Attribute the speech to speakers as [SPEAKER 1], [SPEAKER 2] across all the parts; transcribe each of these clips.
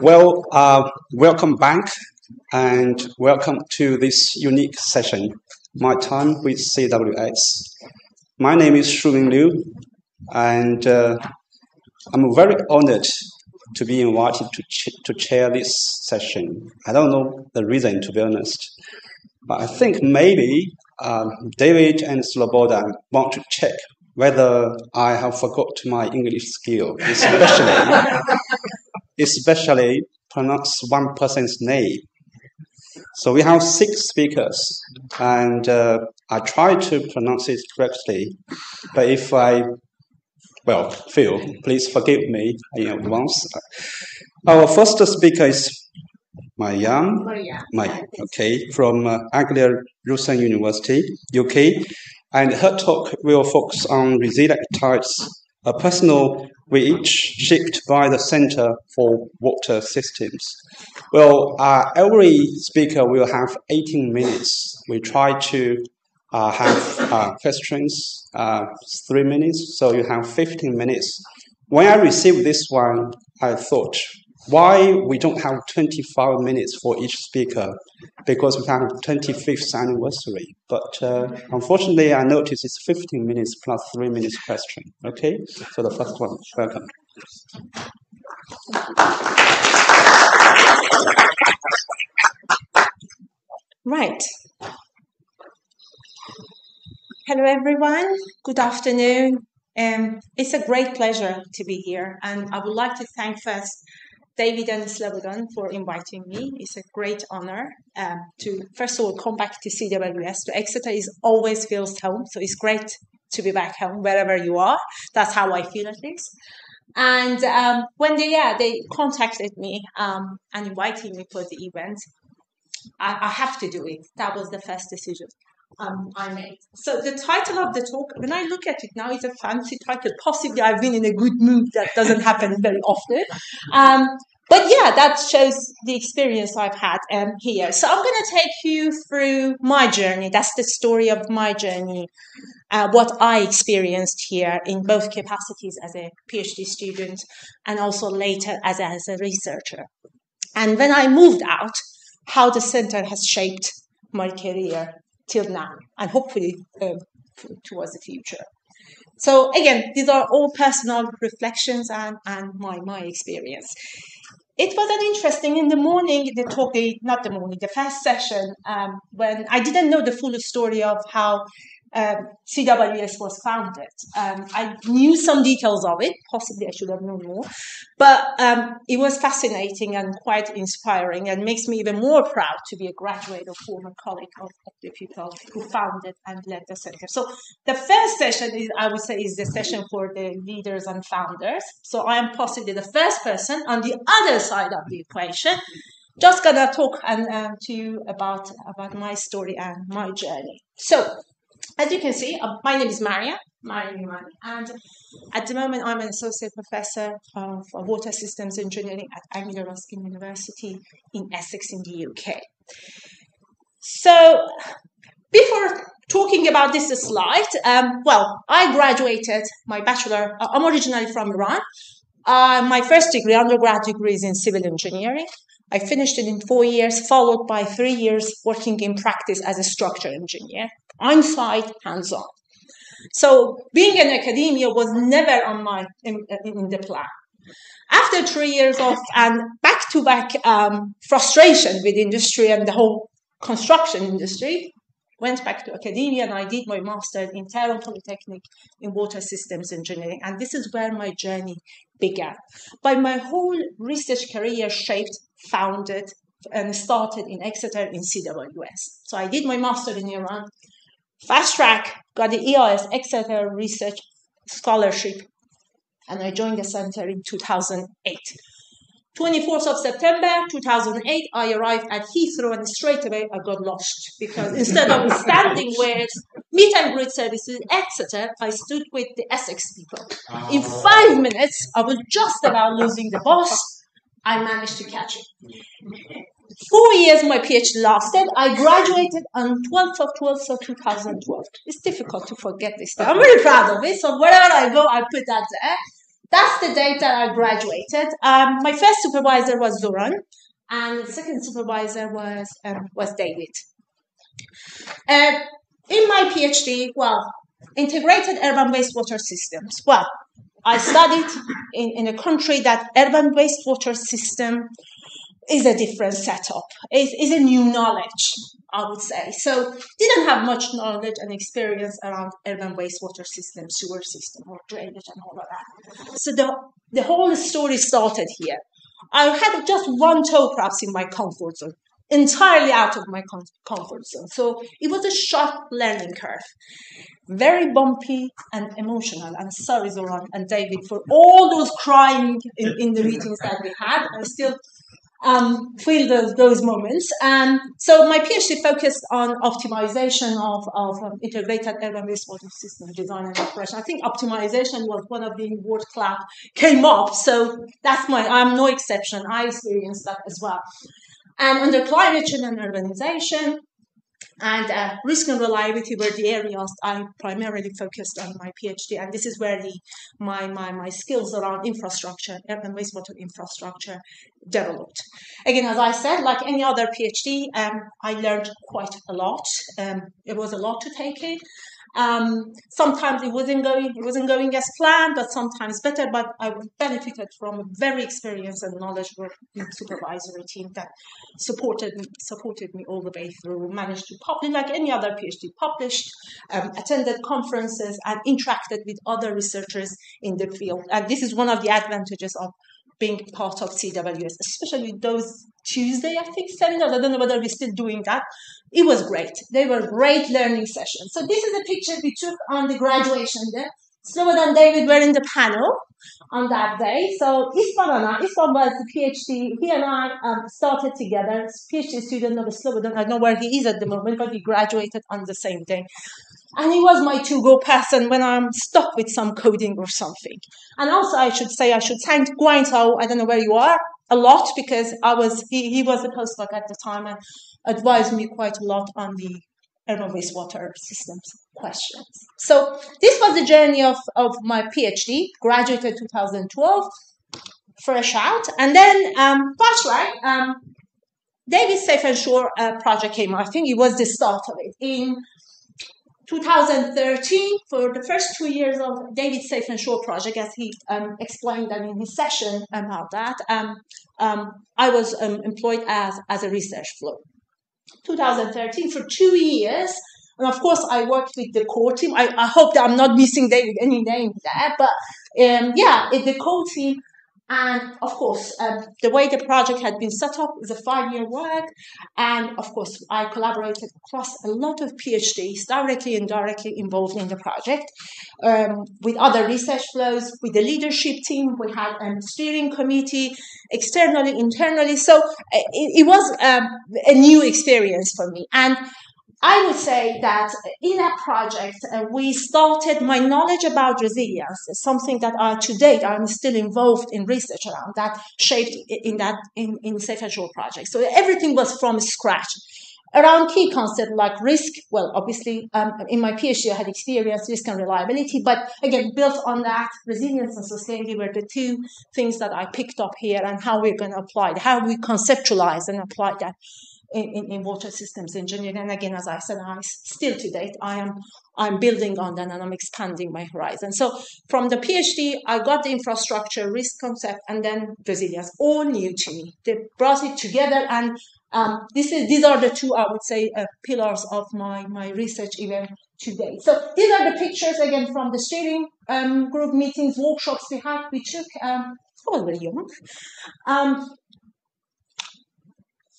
[SPEAKER 1] Well, welcome back and welcome to this unique session, My Time with CWS. My name is Shuming Liu, and I'm very honored to be invited to chair this session. I don't know the reason, to be honest, but I think maybe David and Sloboda want to check whether I have forgot my English skill, especially pronounce one person's name. So we have 6 speakers, and I try to pronounce it correctly. But if I fail, please forgive me in advance. Our first speaker is Maryam, from Anglia Ruskin University, UK, and her talk will focus on resilient tides, a personal voyage shaped by the Center for Water Systems. Well, every speaker will have 18 minutes. We try to have questions, 3 minutes, so you have 15 minutes. When I received this one, I thought, why we don't have 25 minutes for each speaker? Because we have 25th anniversary. But unfortunately, I noticed it's 15 minutes plus 3 minutes question. Okay, so the first one, welcome.
[SPEAKER 2] Right. Hello, everyone. Good afternoon. It's a great pleasure to be here. And I would like to thank first David and Slobodan for inviting me. It's a great honor to, first of all, come back to CWS. So Exeter always feels home. So it's great to be back home, wherever you are. That's how I feel, at least. And when they contacted me and invited me for the event, I have to do it. That was the first decision I made. So the title of the talk, when I look at it now, is a fancy title. Possibly I've been in a good mood. That doesn't happen very often. But yeah, that shows the experience I've had here. So I'm going to take you through my journey. That's the story of my journey, what I experienced here in both capacities as a PhD student and also later as a researcher. And when I moved out, how the center has shaped my career till now, and hopefully towards the future. So again, these are all personal reflections and my experience. It was an interesting in the morning, the first session, when I didn't know the full story of how CWS was founded. I knew some details of it, possibly I should have known more, but it was fascinating and quite inspiring and makes me even more proud to be a graduate or former colleague of the people who founded and led the center. So the first session is the session for the leaders and founders. So I am possibly the first person on the other side of the equation, just gonna talk to you about my story and my journey. So, as you can see, my name is Maryam Imani, and at the moment I'm an associate professor of water systems engineering at Anglia Ruskin University in Essex in the UK. So, before talking about this slide, I graduated my bachelor. I'm originally from Iran. My first degree, undergrad degree, is in civil engineering. I finished it in 4 years, followed by 3 years working in practice as a structural engineer, on-site, hands-on. So being in academia was never in the plan. After 3 years of back-to-back frustration with industry and the whole construction industry, went back to academia and I did my master's in Tehran Polytechnic in water systems engineering. And this is where my journey began. But my whole research career founded and started in Exeter in CWS. So I did my master in Iran, fast track, got the EIS Exeter Research Scholarship, and I joined the center in 2008. 24th of September 2008, I arrived at Heathrow and straight away I got lost because instead of standing with meet and greet services Exeter, I stood with the Essex people. In 5 minutes, I was just about losing the bus. I managed to catch it. 4 years my PhD lasted. I graduated on 12th of 2012. It's difficult to forget this. I'm very proud of it. So wherever I go, I put that there. that's the date that I graduated. My first supervisor was Zoran, and the second supervisor was David. In my PhD, integrated urban wastewater systems. Well, I studied in a country that urban wastewater system is a different setup. It's a new knowledge, I would say. So didn't have much knowledge and experience around urban wastewater system, sewer system, or drainage and all of that. So the whole story started here. I had just one toe perhaps in my comfort zone, entirely out of my comfort zone. So it was a sharp learning curve, very bumpy and emotional. And sorry, Zoran and David, for all those crying in the meetings that we had. I still feel those moments. So my PhD focused on optimization of integrated urban wastewater system design and operation. I think optimization was one of the word cloud came up. So I'm no exception. I experienced that as well. And under climate change and urbanization and risk and reliability were the areas I primarily focused on my PhD. And this is where my skills around infrastructure, urban wastewater infrastructure, developed. Again, as I said, like any other PhD, I learned quite a lot. It was a lot to take in. Sometimes it wasn't going as planned, but sometimes better. But I benefited from a very experienced and knowledgeable supervisory team that supported me all the way through. Managed to publish like any other PhD, published, attended conferences, and interacted with other researchers in the field. And this is one of the advantages of being part of CWS, especially those Tuesday, I think, seminars. I don't know whether we're still doing that. It was great. They were great learning sessions. So this is a picture we took on the graduation day. Slobodan and David were in the panel on that day. So Ispan was the PhD. He and I started together. PhD student of Slobodan. I don't know where he is at the moment, but we graduated on the same day. And he was my to-go person when I'm stuck with some coding or something. And also, I should thank Guaintao, I don't know where you are, a lot, because he was a postdoc at the time and advised me quite a lot on the urban wastewater systems questions. So this was the journey of my PhD, graduated 2012, fresh out. And then, David Seith and Shore project came. I think it was the start of it. In 2013, for the first 2 years of David Seith and Shore project, as he explained in his session about that, I was employed as a research fellow. 2013, for 2 years, and of course I worked with the core team. I hope that I'm not missing David any name there, but the core team. And of course, the way the project had been set up is a 5-year work. And of course, I collaborated across a lot of PhDs, directly and indirectly involved in the project, with other research flows, with the leadership team. We had a steering committee, externally, internally. So it was a new experience for me. And I would say that in that project, we started my knowledge about resilience, something that to date I'm still involved in research around, that shaped in Seith and Shore project. So everything was from scratch. Around key concepts like risk, well, obviously, in my PhD I had experienced risk and reliability, but again, built on that, resilience and sustainability were the two things that I picked up here, and how we're going to apply it, how we conceptualize and apply that in water systems engineering. And again, as I said, still to date, I'm building on that and I'm expanding my horizon. So from the PhD, I got the infrastructure, risk concept, and then resilience, all new to me. They brought it together, and these are the two, I would say, pillars of my research even today. So these are the pictures, again, from the steering group meetings, workshops we took. I was very young.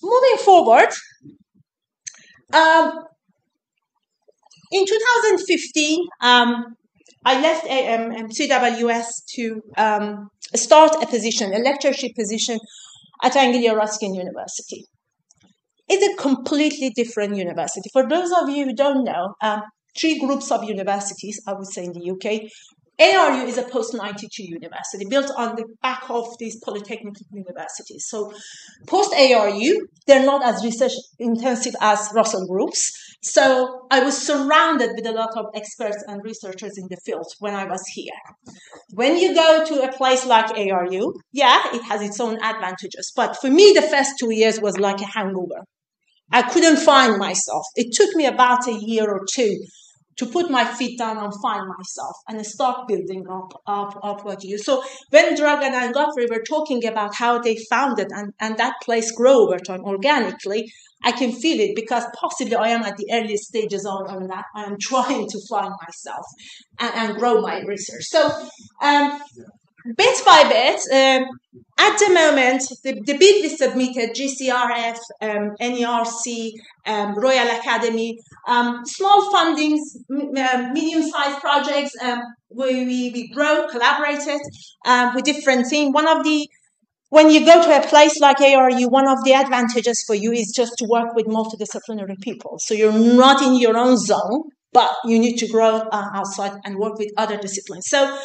[SPEAKER 2] Moving forward, in 2015, I left CWS to start a lectureship position at Anglia Ruskin University. It's a completely different university. For those of you who don't know, 3 groups of universities, I would say, in the UK. ARU is a post-92 university built on the back of these polytechnic universities. So post-ARU, they're not as research intensive as Russell groups. So I was surrounded with a lot of experts and researchers in the field when I was here. When you go to a place like ARU, yeah, it has its own advantages. But for me, the first 2 years was like a hangover. I couldn't find myself. It took me about a year or two to put my feet down and find myself and start building up what you do. So when Dragan and Godfrey were talking about how they found it and that place grow over time organically, I can feel it because possibly I am at the early stages on that. I am trying to find myself and grow my research. So bit by bit, at the moment, the bid we submitted, GCRF, NERC, Royal Academy, small fundings, medium-sized projects, we grow, collaborated with different things. When you go to a place like ARU, one of the advantages for you is just to work with multidisciplinary people. So you're not in your own zone, but you need to grow outside and work with other disciplines. So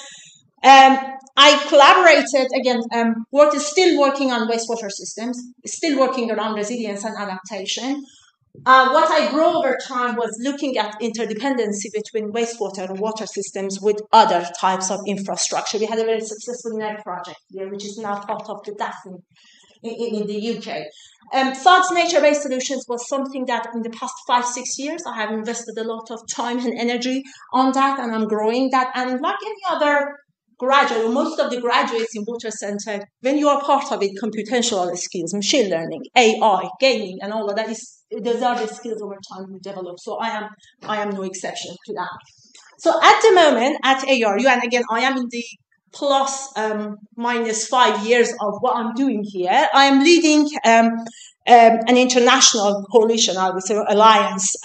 [SPEAKER 2] I collaborated, again, still working on wastewater systems, still working around resilience and adaptation. What I grew over time was looking at interdependency between wastewater and water systems with other types of infrastructure. We had a very successful MEIR project here, which is now part of the DAF in the UK. Thoughts nature-based solutions was something that in the past 5-6 years, I have invested a lot of time and energy on that, and I'm growing that. And like any other graduate, most of the graduates in Water Center, when you are part of it, computational skills, machine learning, AI, gaming, and all of that, those are the skills over time we develop. So I am no exception to that. So at the moment at ARU, and again, I am in the plus minus 5 years of what I'm doing here. I am leading an international coalition, I would say, alliance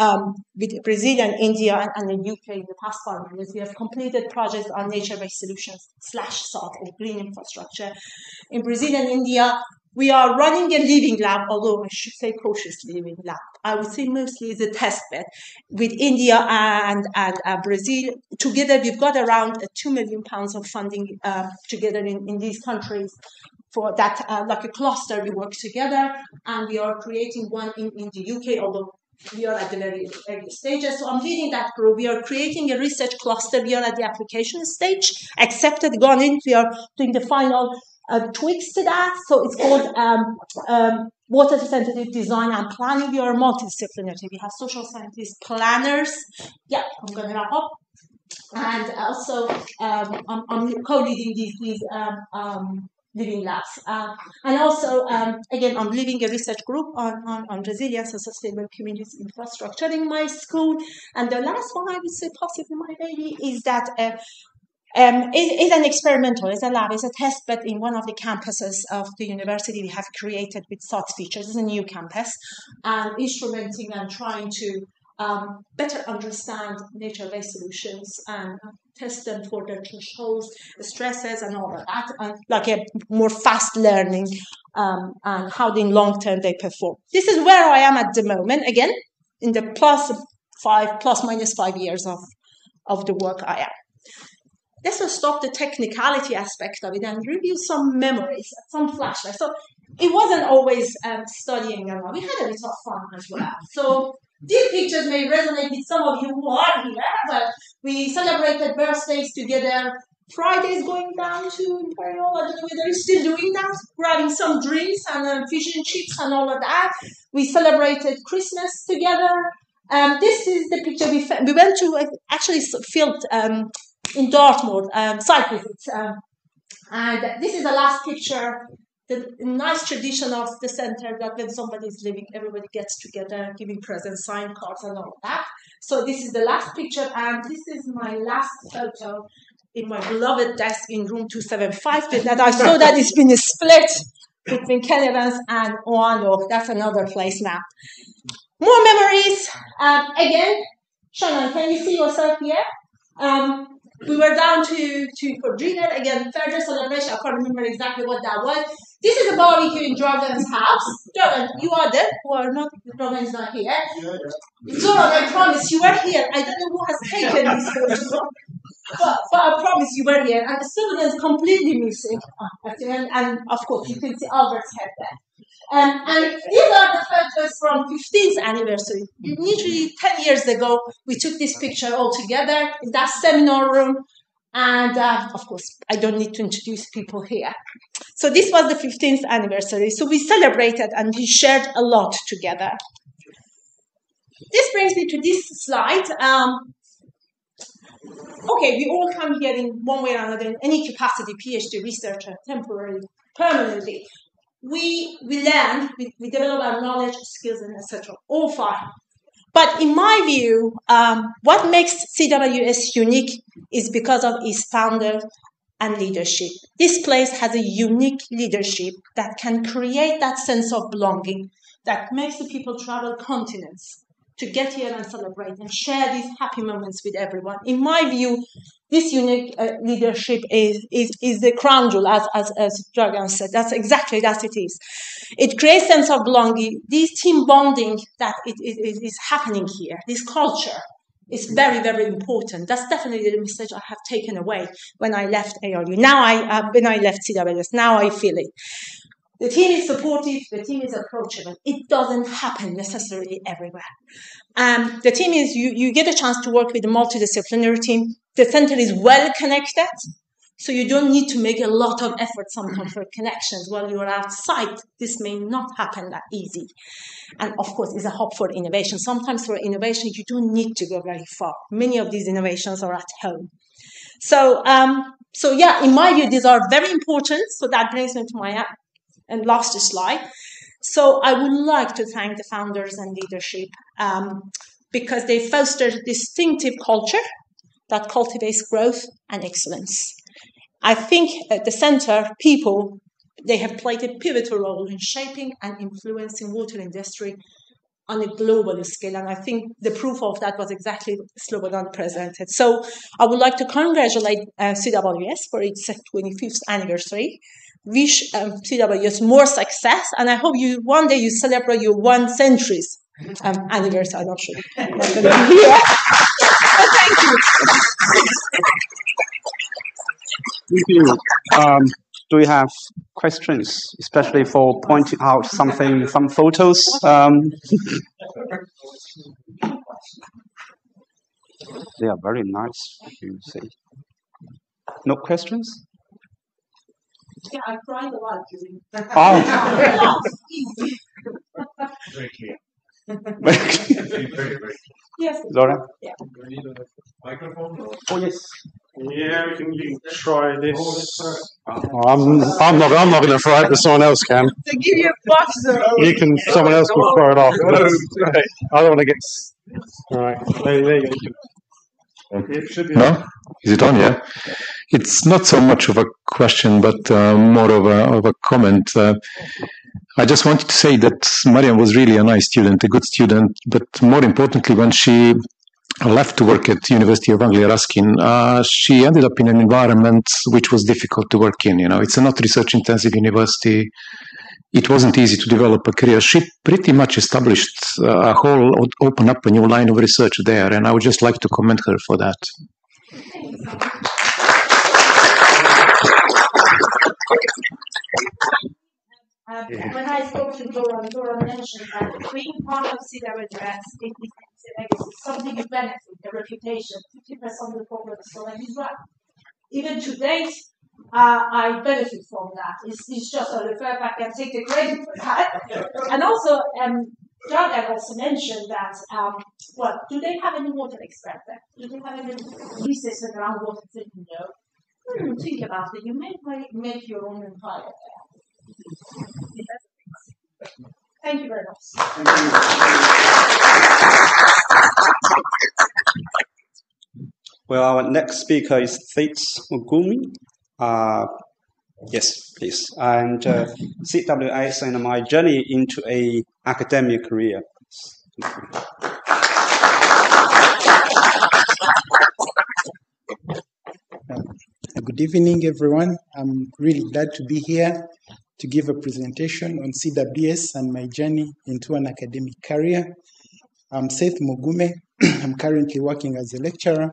[SPEAKER 2] with Brazil and India and the UK in the past 5 years. We have completed projects on nature-based solutions / Southall green infrastructure. In Brazil and India, we are running a living lab, although I should say cautious living lab. I would say mostly it's a test bed with India and Brazil. Together, we've got around £2 million of funding together in these countries for that, like a cluster. We work together, and we are creating one in the UK, although we are at the very early stages. So I'm leading that group. We are creating a research cluster. We are at the application stage, accepted, gone in. We are doing the final tweaks to that. So it's called water sensitive design and planning. We are multidisciplinary. We have social scientists, planners. Yeah, I'm going to wrap up. And also, I'm co-leading these living labs. And also, again, I'm leading a research group on resilience and sustainable community infrastructure in my school. And the last one I would say possibly my baby is that it's an experimental, it's a lab, it's a test bed in one of the campuses of the university we have created with SOT features. It's a new campus, and instrumenting and trying to better understand nature-based solutions and test them for their thresholds, stresses, and all of that, and like a more fast learning and how in long term they perform. This is where I am at the moment. Again, in the plus minus 5 years of the work I am. Let's just stop the technicality aspect of it and review some memories, some flashbacks. So it wasn't always studying a lot. We had a little fun as well. So these pictures may resonate with some of you who are here, but we celebrated birthdays together. Fridays going down to Imperial, I don't know whether you're still doing that, grabbing some drinks and fish and chips and all of that. We celebrated Christmas together. This is the picture we went to, actually filmed in Dartmoor, site visits. And this is the last picture, the nice tradition of the center that when somebody is leaving, everybody gets together, giving presents, sign cards and all of that. So this is the last picture, and this is my last photo in my beloved desk in room 275, that I saw that it's been split between Ken Evans and Oano. That's another place now. More memories. Again, Shannon, can you see yourself here? We were down for dinner, again, further celebration. I can't remember exactly what that was. This is a barbecue in Jordan's house. Jordan, you are there, who are not, Jordan is not here. Zoran, I promise you were here. I don't know who has taken these photos, but I promise you were here. And the student is completely missing. And of course, you can see Albert's head there. And these are the photos from 15th anniversary. Literally 10 years ago, we took this picture all together in that seminar room. And of course, I don't need to introduce people here. So this was the 15th anniversary. So we celebrated and we shared a lot together. This brings me to this slide. Okay, we all come here in one way or another, in any capacity, PhD researcher, temporarily, permanently. We learn, we develop our knowledge, skills, and etc. All fine. But in my view, what makes CWS unique is because of its founder and leadership. This place has a unique leadership that can create that sense of belonging that makes the people travel continents to get here and celebrate and share these happy moments with everyone. In my view, this unique leadership is the crown jewel, as Zoran said. That's exactly that it is. It creates sense of belonging. This team bonding that is happening here, this culture, is very, very important. That's definitely the message I have taken away when I left ARU. When I left CWS, now I feel it. The team is supportive, the team is approachable. It doesn't happen necessarily everywhere. The team is, you get a chance to work with a multidisciplinary team. The center is well connected, so you don't need to make a lot of effort sometimes for connections. While you're outside, this may not happen that easy. And of course, it's a hub for innovation. Sometimes for innovation, you don't need to go very far. Many of these innovations are at home. So yeah, in my view, these are very important. So that brings me to my and last slide. So I would like to thank the founders and leadership because they foster distinctive culture that cultivates growth and excellence. I think at the center, people, they have played a pivotal role in shaping and influencing water industry on a global scale. And I think the proof of that was exactly what Slobodan presented. So I would like to congratulate CWS for its 25th anniversary. Wish CWS more success, and I hope one day you celebrate your 1 centuries anniversary. I'm not sure. Thank
[SPEAKER 1] you. Do you have questions, especially for pointing out some photos? They are very nice, you see. No questions?
[SPEAKER 2] Yeah, I cried a lot during that.
[SPEAKER 1] Oh.
[SPEAKER 3] Very clear.
[SPEAKER 1] Very
[SPEAKER 3] very.
[SPEAKER 2] Yes.
[SPEAKER 1] Zoran?
[SPEAKER 2] Yeah.
[SPEAKER 3] Do we need a microphone?
[SPEAKER 1] Oh, yes.
[SPEAKER 3] Yeah, we can try this.
[SPEAKER 4] I'm not going to throw it, but someone else can.
[SPEAKER 2] To give you a box.
[SPEAKER 4] Someone else can throw it off. I don't want to get. All right. There you go.
[SPEAKER 5] No? Is it on? Yeah. It's not so much of a question, but more of a comment. I just wanted to say that Maryam was really a nice student, a good student, but more importantly, when she left to work at University of Anglia, Ruskin, she ended up in an environment which was difficult to work in. You know, it's a not research-intensive university. It wasn't easy to develop a career. She pretty much established opened up a new line of research there, and I would just like to commend her for that.
[SPEAKER 2] When I spoke to Zoran mentioned that being part of CWS is something you benefit, a reputation, 50% of the problem is so, and he's right. Even to date, I benefit from that. It's just I refer back and take the credit for that. And also, Zoran also mentioned that, do they have any water expert there? Do they have any research around water that you know? Think about it. You may make your own empire there. Thank you very much.
[SPEAKER 1] Well, our next speaker is Seith Mugume. Yes, please. And CWS and my journey into a academic career.
[SPEAKER 6] Good evening, everyone. I'm really glad to be here to give a presentation on CWS and my journey into an academic career. I'm Seith Mugume. I'm currently working as a lecturer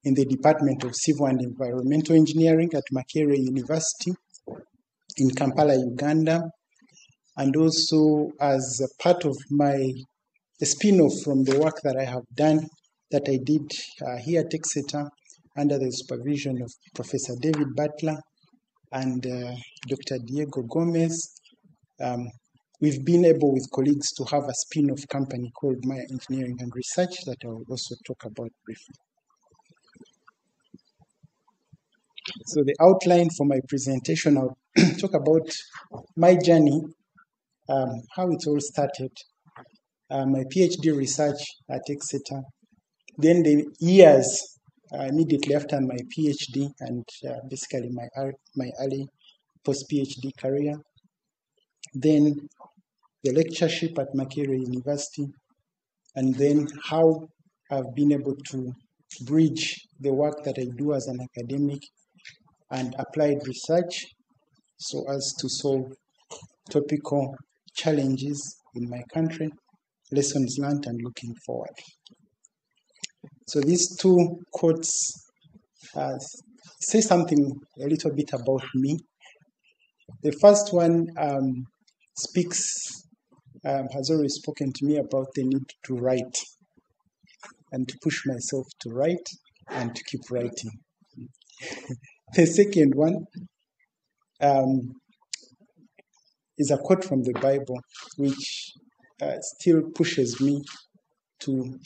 [SPEAKER 6] in the Department of Civil and Environmental Engineering at Makerere University in Kampala, Uganda. and also as a part of a spin-off from the work that I have done, that I did here at Exeter under the supervision of Professor David Butler and Dr. Diego Gomez. We've been able with colleagues to have a spin-off company called MEIR Engineering and Research that I will also talk about briefly. So the outline for my presentation, I'll talk about my journey, how it all started, my PhD research at Exeter, then the years immediately after my PhD and basically my early post-PhD career, then the lectureship at Makerere University, and then how I've been able to bridge the work that I do as an academic and applied research so as to solve topical challenges in my country, lessons learned and looking forward. So these two quotes say something a little bit about me. The first one has always spoken to me about the need to write and to push myself to write and to keep writing. The second one is a quote from the Bible, which still pushes me to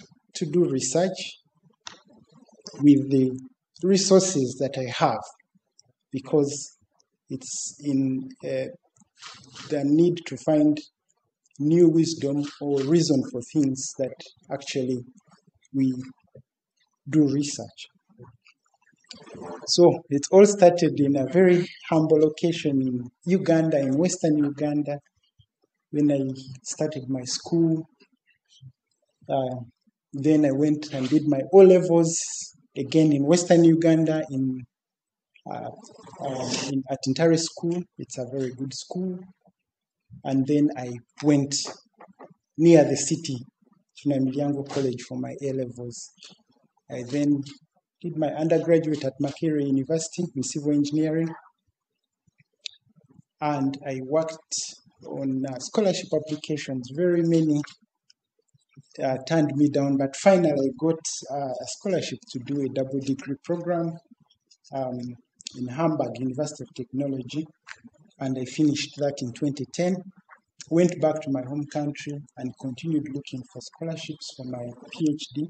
[SPEAKER 6] do research with the resources that I have, because it's in the need to find new wisdom or reason for things that actually we do research. So it all started in a very humble location in Uganda, in Western Uganda, when I started my school. Then I went and did my O-levels, again in Western Uganda, at Intare School. It's a very good school. And then I went near the city, Tunamiliango College, for my A-levels. I then did my undergraduate at Makerere University in civil engineering. And I worked on scholarship applications. Very many turned me down, but finally I got a scholarship to do a double degree program in Hamburg University of Technology, and I finished that in 2010. Went back to my home country and continued looking for scholarships for my PhD.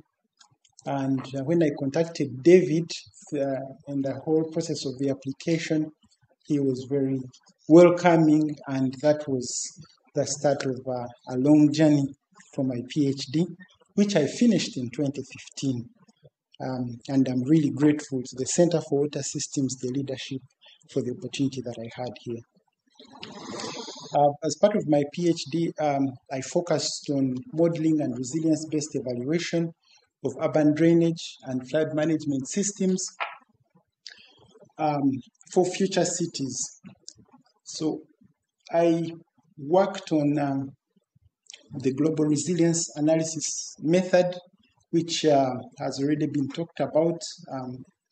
[SPEAKER 6] And when I contacted David in the whole process of the application, he was very welcoming, and that was the start of a long journey for my PhD, which I finished in 2015. And I'm really grateful to the Center for Water Systems, the leadership, for the opportunity that I had here. As part of my PhD, I focused on modeling and resilience-based evaluation of urban drainage and flood management systems for future cities. So I worked on the global resilience analysis method, which has already been talked about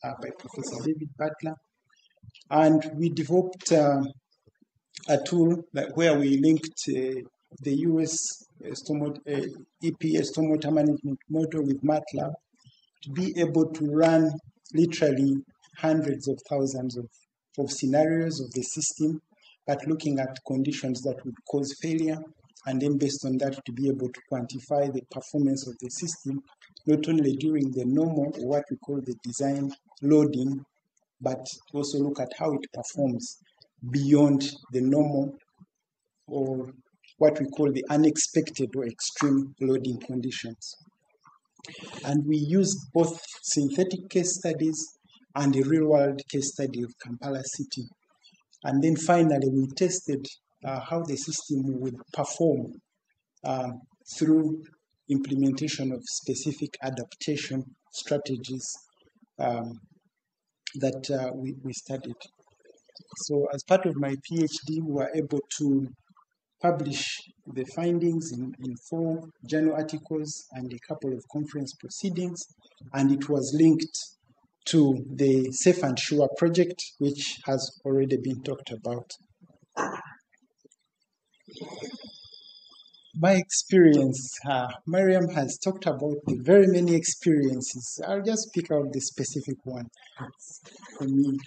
[SPEAKER 6] by Professor David Butler. And we developed a tool where we linked the US EPA stormwater management model with MATLAB to be able to run literally hundreds of thousands of scenarios of the system, but looking at conditions that would cause failure, and then based on that to be able to quantify the performance of the system, not only during the normal, or what we call the design loading, but also look at how it performs beyond the normal, or what we call the unexpected or extreme loading conditions. And we used both synthetic case studies and a real-world case study of Kampala City. And then finally, we tested how the system would perform through implementation of specific adaptation strategies that we studied. So as part of my PhD, we were able to publish the findings in 4 journal articles and a couple of conference proceedings, and it was linked to the Safe and Sure project, which has already been talked about. My experience, Maryam has talked about the very many experiences. I'll just pick out the specific one. For me,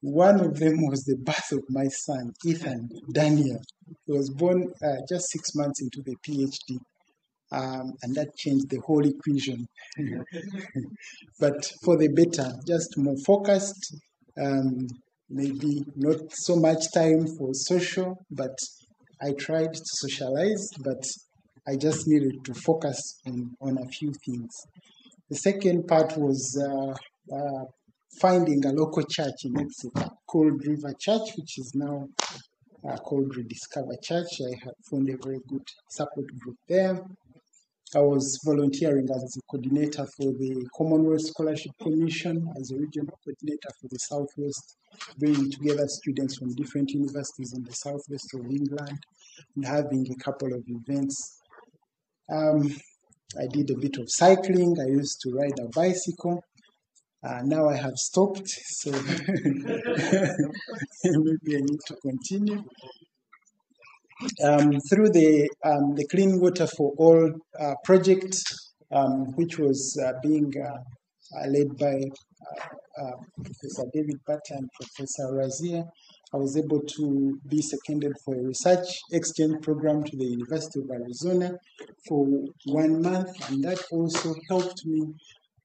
[SPEAKER 6] one of them was the birth of my son, Ethan Daniel. He was born just 6 months into the PhD, and that changed the whole equation. But for the better, just more focused, maybe not so much time for social, but I tried to socialize, but I just needed to focus on a few things. The second part was finding a local church in Exeter, called River Church, which is now called Rediscover Church. I had found a very good support group there. I was volunteering as a coordinator for the Commonwealth Scholarship Commission, as a regional coordinator for the Southwest, bringing together students from different universities in the Southwest of England and having a couple of events. I did a bit of cycling. I used to ride a bicycle. Now I have stopped, so maybe I need to continue. Through the Clean Water for All project, which was being led by Professor David Butler and Professor Razia, I was able to be seconded for a research exchange program to the University of Arizona for 1 month, and that also helped me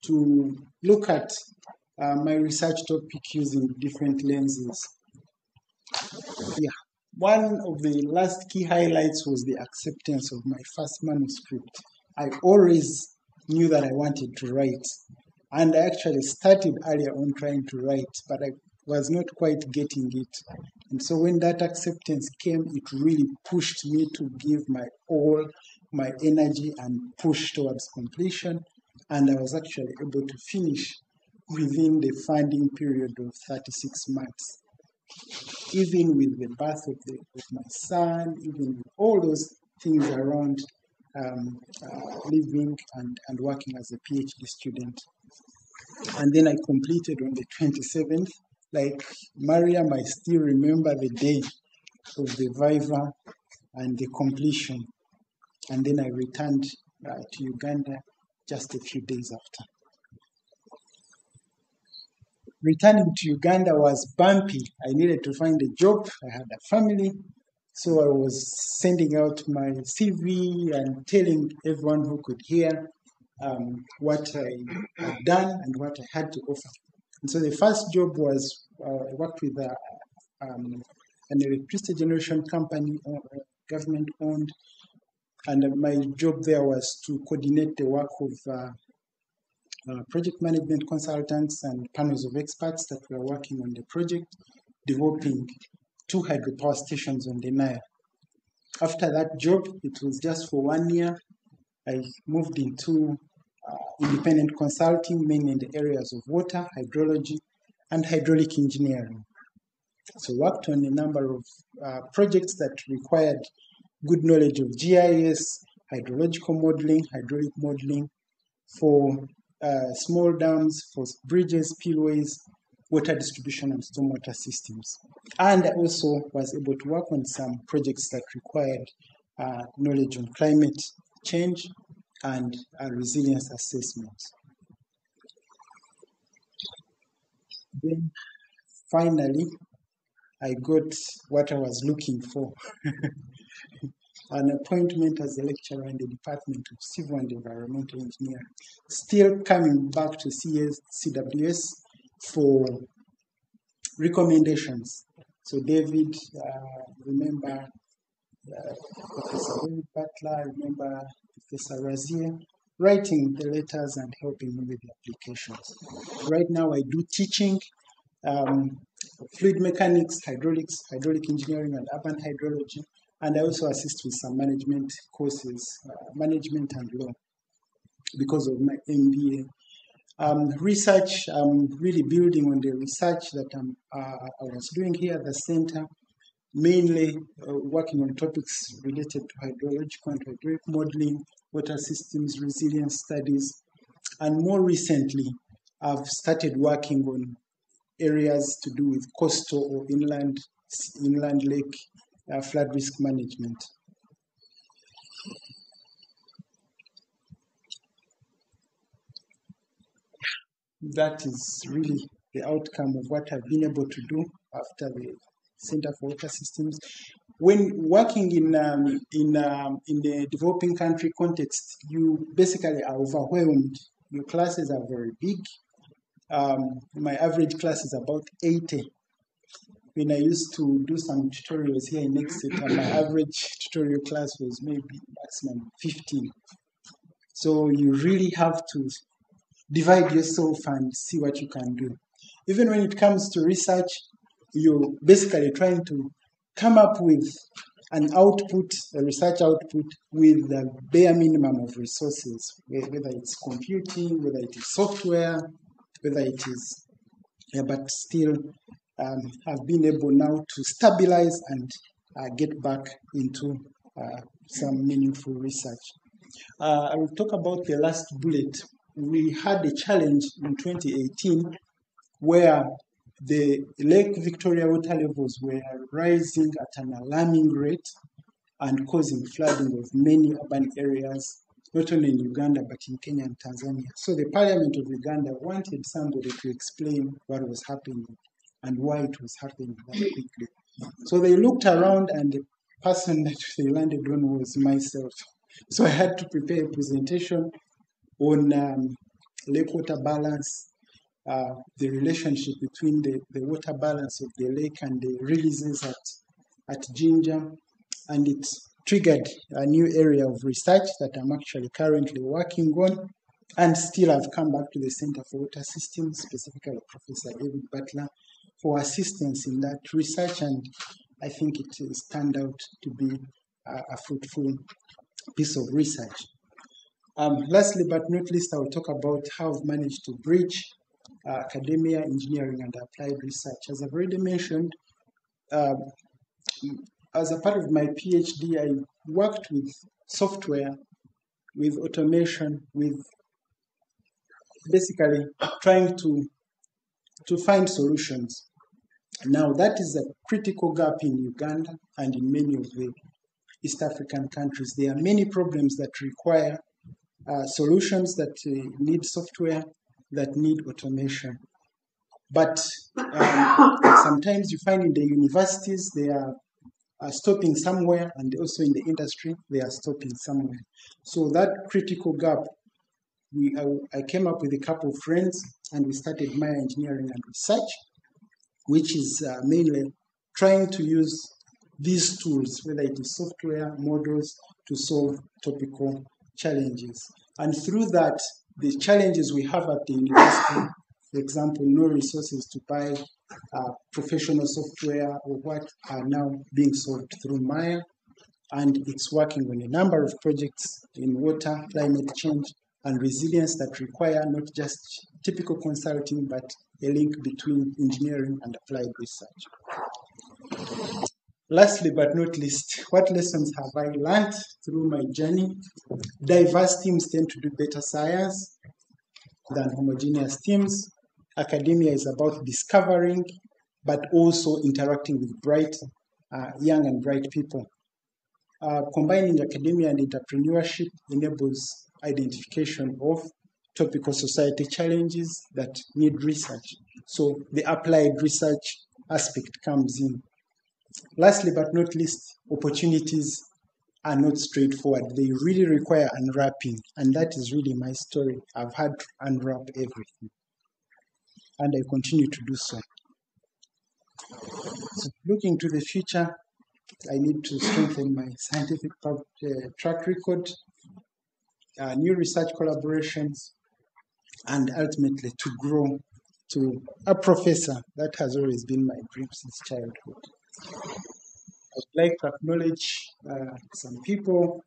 [SPEAKER 6] to look at my research topic using different lenses. Yeah. One of the last key highlights was the acceptance of my first manuscript. I always knew that I wanted to write, and I actually started earlier on trying to write, but I was not quite getting it. And so when that acceptance came, it really pushed me to give my all, my energy, and push towards completion. And I was actually able to finish within the funding period of 36 months. Even with the birth of my son, even with all those things around living and working as a PhD student. And then I completed on the 27th. Like Maryam, I still remember the day of the viva and the completion. And then I returned to Uganda just a few days after. Returning to Uganda was bumpy. I needed to find a job. I had a family. So I was sending out my CV and telling everyone who could hear what I had done and what I had to offer. And so the first job was I worked with an electricity generation company, government-owned, and my job there was to coordinate the work of project management consultants and panels of experts that were working on the project, developing 2 hydropower stations on the Nile. After that job, it was just for 1 year. I moved into independent consulting, mainly in the areas of water, hydrology, and hydraulic engineering. So worked on a number of projects that required good knowledge of GIS, hydrological modeling, hydraulic modeling, for small dams, for bridges, spillways, water distribution, and stormwater systems. And I also was able to work on some projects that required knowledge on climate change and resilience assessments. Then finally, I got what I was looking for. An appointment as a lecturer in the Department of Civil and Environmental Engineering. Still coming back to CWS for recommendations. So David, remember Professor David Butler, remember Professor Razia, writing the letters and helping me with the applications. Right now I do teaching, fluid mechanics, hydraulic engineering, and urban hydrology. And I also assist with some management courses, management and law, because of my MBA. Research, I'm really building on the research that I was doing here at the center, mainly working on topics related to hydrological and hydraulic modeling, water systems, resilience studies. And more recently, I've started working on areas to do with coastal or inland lake flood risk management. That is really the outcome of what I've been able to do after the Center for Water Systems. When working in the developing country context, you basically are overwhelmed. Your classes are very big. My average class is about 80. When I used to do some tutorials here in Exeter, my average tutorial class was maybe maximum 15. So you really have to divide yourself and see what you can do. Even when it comes to research, you're basically trying to come up with an output, a research output, with the bare minimum of resources, whether it's computing, whether it is software, whether it is, but still have been able now to stabilize and get back into some meaningful research. I will talk about the last bullet. We had a challenge in 2018 where the Lake Victoria water levels were rising at an alarming rate and causing flooding of many urban areas, not only in Uganda, but in Kenya and Tanzania. So the Parliament of Uganda wanted somebody to explain what was happening and why it was happening that quickly. So they looked around, and the person that they landed on was myself. So I had to prepare a presentation on lake water balance, the relationship between the water balance of the lake and the releases at Ginger, and it triggered a new area of research that I'm actually currently working on, and still I've come back to the Center for Water Systems, specifically Professor David Butler, for assistance in that research, and I think it has turned out to be a fruitful piece of research. Lastly but not least, I will talk about how I've managed to bridge academia, engineering, and applied research. As I've already mentioned, as a part of my PhD, I worked with software, with automation, with basically trying to find solutions. Now, that is a critical gap in Uganda and in many of the East African countries. There are many problems that require solutions that need software, that need automation. But sometimes you find in the universities they are stopping somewhere, and also in the industry they are stopping somewhere. So that critical gap, I came up with a couple of friends, and we started MEIR Engineering and Research, which is mainly trying to use these tools, whether it is software, models, to solve topical challenges. And through that, the challenges we have at the university, for example, no resources to buy professional software, or what are now being solved through MEIR, and it's working on a number of projects in water, climate change, and resilience that require not just typical consulting, but a link between engineering and applied research. Lastly but not least, what lessons have I learned through my journey? Diverse teams tend to do better science than homogeneous teams. Academia is about discovering, but also interacting with bright, young and bright people. Combining academia and entrepreneurship enables identification of topical society challenges that need research. So the applied research aspect comes in. Lastly but not least, opportunities are not straightforward. They really require unwrapping, and that is really my story. I've had to unwrap everything, and I continue to do so. So looking to the future, I need to strengthen my scientific track record, new research collaborations, and ultimately to grow to a professor. That has always been my dream since childhood. I'd like to acknowledge some people,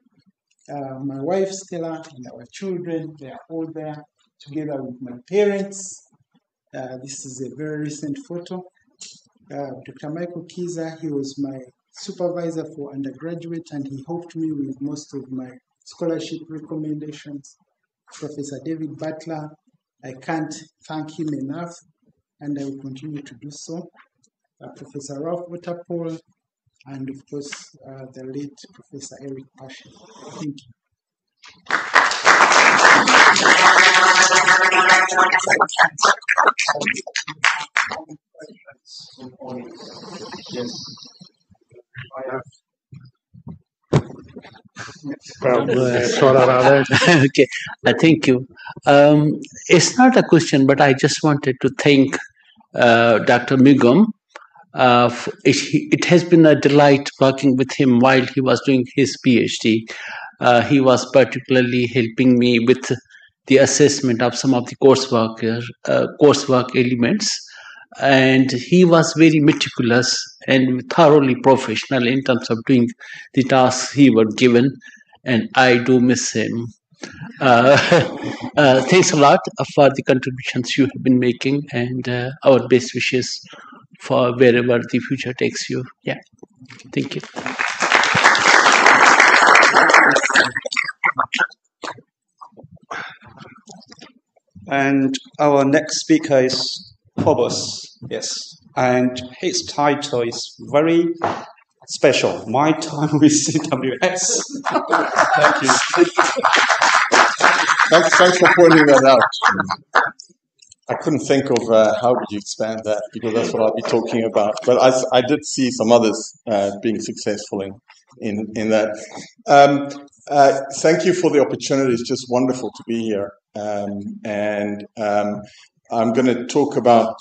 [SPEAKER 6] my wife Stella and our children. They are all there together with my parents. This is a very recent photo. Dr. Michael Kiza, he was my supervisor for undergraduate, and he helped me with most of my scholarship recommendations. Professor David Butler, I can't thank him enough, and I will continue to do so. Professor Ralph Waterpole, and of course the late Professor Eric Pasha. Thank you.
[SPEAKER 7] Okay, thank you. It's not a question, but I just wanted to thank Dr. Mugume. It has been a delight working with him while he was doing his PhD. He was particularly helping me with the assessment of some of the coursework elements. And he was very meticulous and thoroughly professional in terms of doing the tasks he was given, and I do miss him. Thanks a lot for the contributions you have been making, and our best wishes for wherever the future takes you. Yeah, thank you.
[SPEAKER 1] And our next speaker is Kobus. Yes, and his title is very special. My time with CWS.
[SPEAKER 8] Thank you. Thanks for pointing that out. I couldn't think of how would you expand that, because that's what I'll be talking about. But I did see some others being successful in that. Thank you for the opportunity. It's just wonderful to be here. I'm going to talk about,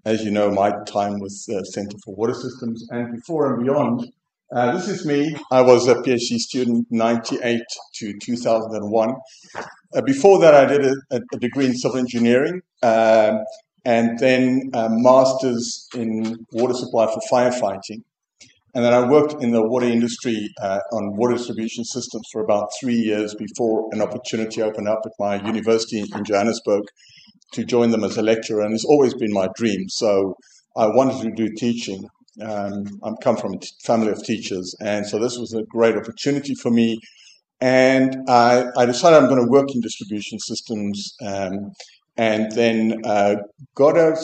[SPEAKER 8] as you know, my time with Center for Water Systems and before and beyond. This is me. I was a PhD student 98 to 2001. Before that, I did a degree in civil engineering and then a master's in water supply for firefighting. And then I worked in the water industry on water distribution systems for about 3 years before an opportunity opened up at my university in Johannesburg to join them as a lecturer. And it's always been my dream. So I wanted to do teaching. I come from a family of teachers. And so this was a great opportunity for me. And I decided I'm going to work in distribution systems and then got a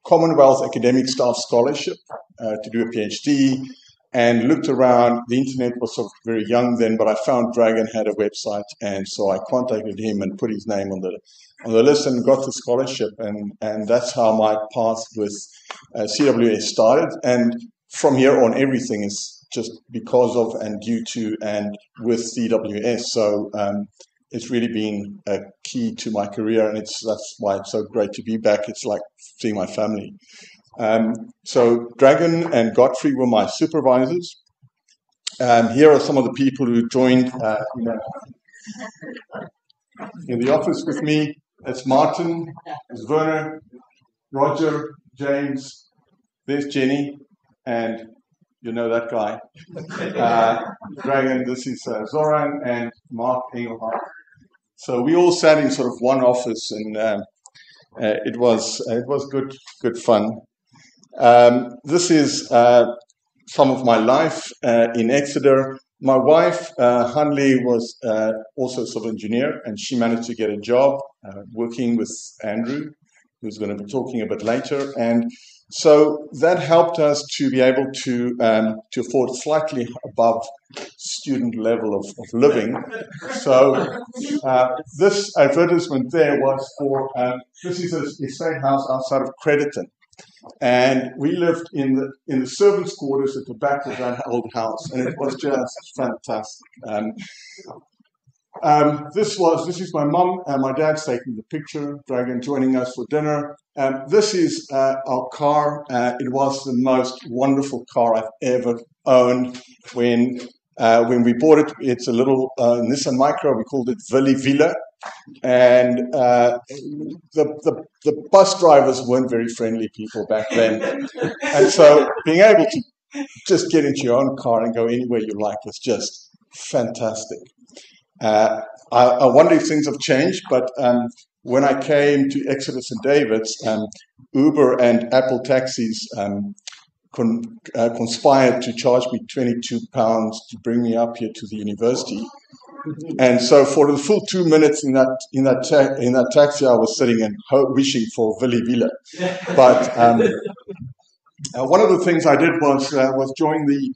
[SPEAKER 8] Commonwealth Academic Staff Scholarship to do a PhD. And looked around. The internet was sort of very young then, but I found Dragon had a website, and so I contacted him and put his name on the list and got the scholarship. And that's how my path with CWS started. And from here on, everything is just because of and due to and with CWS. So it's really been a key to my career, and that's why it's so great to be back. It's like seeing my family. So Dragon and Godfrey were my supervisors. Here are some of the people who joined in the office with me. It's Martin, it's Werner, Roger, James, there's Jenny, and you know that guy. Dragon, this is Zoran and Mark Engelhardt. So we all sat in sort of one office, and it was good fun. This is some of my life in Exeter. My wife, Hanli, was also a civil engineer, and she managed to get a job working with Andrew, who's going to be talking a bit later. And so that helped us to be able to afford slightly above student level of living. So this advertisement there was for, this is an estate house outside of Crediton. And we lived in the servants' quarters at the back of that old house, and it was just fantastic. This is my mum, and my dad's taking the picture. Dragon joining us for dinner. This is our car. It was the most wonderful car I've ever owned. When we bought it, it's a little Nissan Micra. We called it Vili Villa. And the bus drivers weren't very friendly people back then. And so being able to just get into your own car and go anywhere you like was just fantastic. I wonder if things have changed, but when I came to Exeter St. David's, Uber and Apple taxis conspired to charge me £22 to bring me up here to the university. And so for the full 2 minutes in that taxi, I was sitting and wishing for Vili Villa. But One of the things I did was join the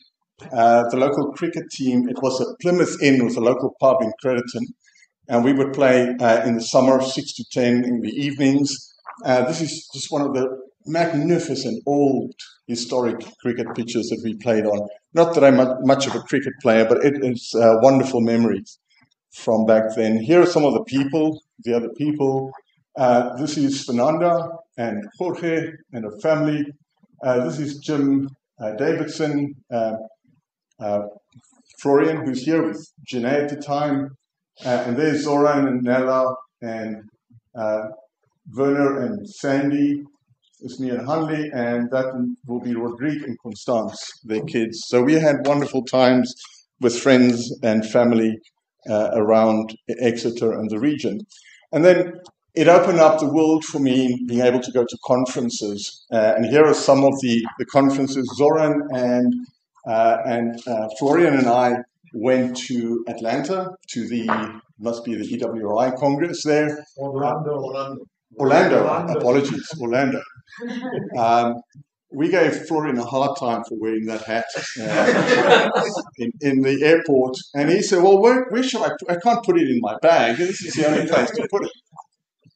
[SPEAKER 8] local cricket team. It was at Plymouth Inn, was a local pub in Crediton, and we would play in the summer 6 to 10 in the evenings. This is just one of the magnificent old historic cricket pitches that we played on. Not that I'm much of a cricket player, but it's wonderful memories from back then. Here are some of the other people. This is Fernanda and Jorge and her family. This is Jim Davidson, Florian, who's here with Janae at the time. And there's Zoran and Nella and Werner and Sandy. It's me and Hanley, and that will be Rodrigue and Constance, their kids. So we had wonderful times with friends and family around Exeter and the region. And then it opened up the world for me, being able to go to conferences. And here are some of the conferences. Zoran and Florian and I went to Atlanta to must be the EWI Congress there. Orlando, apologies, Orlando. We gave Florian a hard time for wearing that hat in the airport. And he said, well, where should I can't put it in my bag. This is the only place to put it.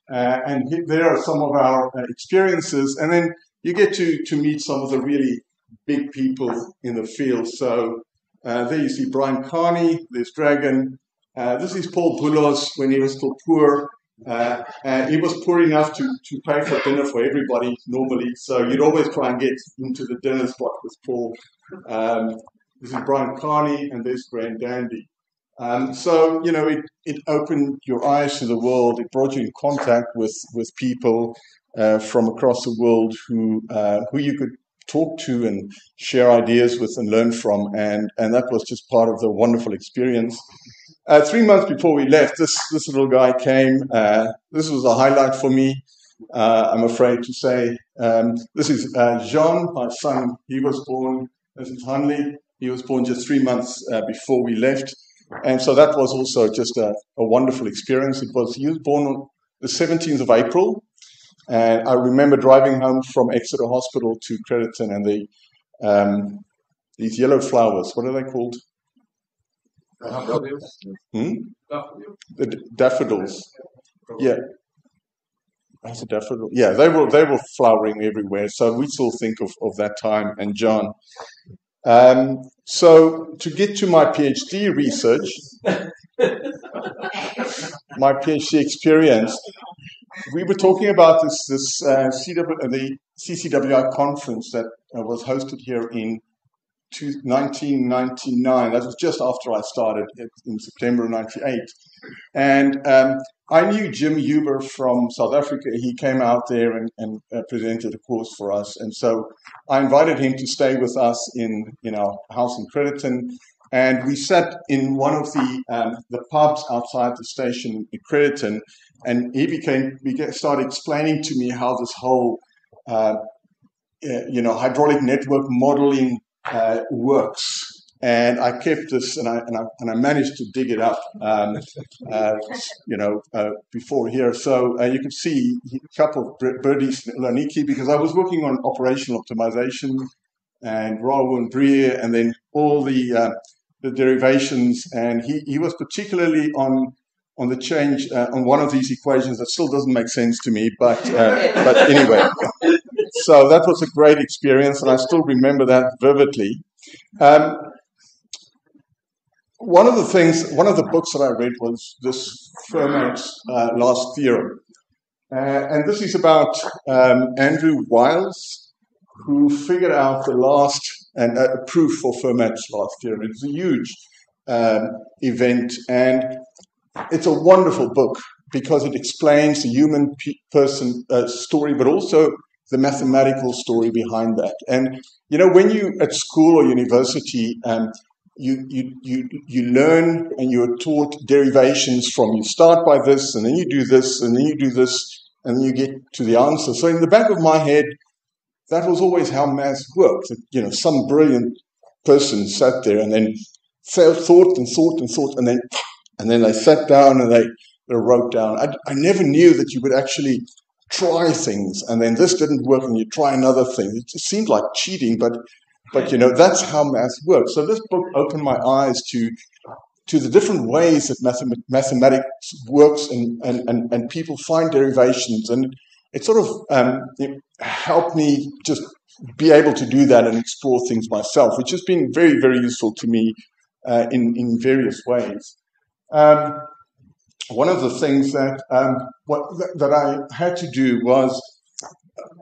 [SPEAKER 8] And there are some of our experiences. And then you get to meet some of the really big people in the field. So there you see Brian Carney, there's Dragon. This is Paul Boulos when he was still poor. He was poor enough to pay for dinner for everybody normally. So you'd always try and get into the dinner spot with Paul. This is Brian Carney and there's Grand Dandy. So, you know, it opened your eyes to the world. It brought you in contact with people from across the world who you could talk to and share ideas with and learn from. And that was just part of the wonderful experience. 3 months before we left, this little guy came. This was a highlight for me, I'm afraid to say. This is Jean, my son. He was born, this is Hanley. He was born just 3 months before we left. And so that was also just a wonderful experience. He was born on the 17th of April. And I remember driving home from Exeter Hospital to Crediton and these yellow flowers, what are they called? The daffodils. Yeah. That's a daffodil. Yeah, they were flowering everywhere. So we still think of that time and John. So to get to my PhD research, my PhD experience, we were talking about the CCWI conference that was hosted here in 1999. That was just after I started in September of 98. And I knew Jim Huber from South Africa. He came out there and presented a course for us. And so I invited him to stay with us in our house in Crediton. And we sat in one of the pubs outside the station in Crediton. And he started explaining to me how this whole hydraulic network modeling works, and I kept this, and I managed to dig it up, before here. So you can see a couple of birdies, Laniki, because I was working on operational optimization and Raoul and Brie, and then all the derivations, and he was particularly on the change on one of these equations that still doesn't make sense to me, but anyway. So that was a great experience, and I still remember that vividly. One of the books that I read was this Fermat's last theorem. And this is about Andrew Wiles, who figured out the last and proof for Fermat's last theorem. It's a huge event, and it's a wonderful book because it explains the human person story, but also the mathematical story behind that. And when you at school or university, you learn and you're taught derivations from, you start by this, and then you do this, and then you do this, and then you get to the answer. So in the back of my head, that was always how maths worked. Some brilliant person sat there and then thought, and then they sat down and they wrote down. I never knew that you would actually try things, and then this didn't work, and you try another thing. It just seemed like cheating, but that's how math works. So this book opened my eyes to the different ways that mathematics works, and people find derivations, and it sort of helped me just be able to do that and explore things myself, which has been very, very useful to me in various ways. One of the things that I had to do was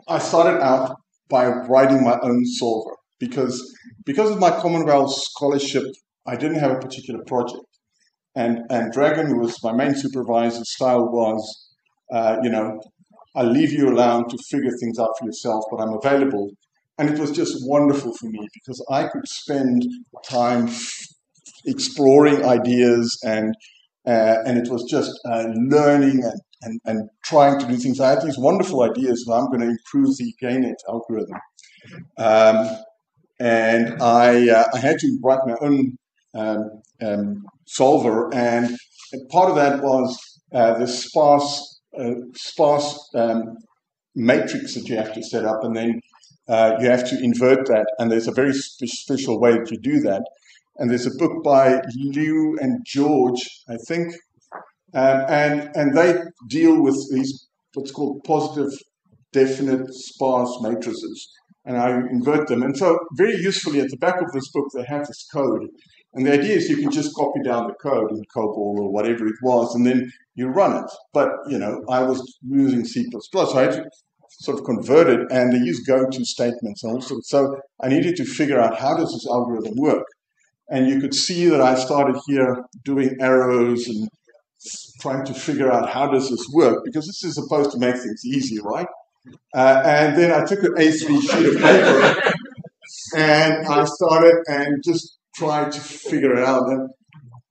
[SPEAKER 8] I started out by writing my own solver because of my Commonwealth scholarship. I didn't have a particular project, and Dragon, who was my main supervisor, style was, I'll leave you alone to figure things out for yourself, but I'm available. And it was just wonderful for me because I could spend time exploring ideas, and it was just learning and trying to do things. I had these wonderful ideas. I'm going to improve the GAINET algorithm, and I had to write my own solver, and part of that was the sparse matrix that you have to set up, and then you have to invert that, and there's a very special way that you do that. And there's a book by Liu and George, I think, and they deal with these what's called positive, definite, sparse matrices, and I invert them. And so very usefully at the back of this book, they have this code. And the idea is you can just copy down the code in COBOL or whatever it was, and then you run it. But, I was using C++, so I had to sort of convert it, and they use go-to statements and all sorts. So I needed to figure out, how does this algorithm work? And you could see that I started here doing arrows and trying to figure out, how does this work? Because this is supposed to make things easy, right? And then I took an A3 sheet of paper, and I started and just tried to figure it out. And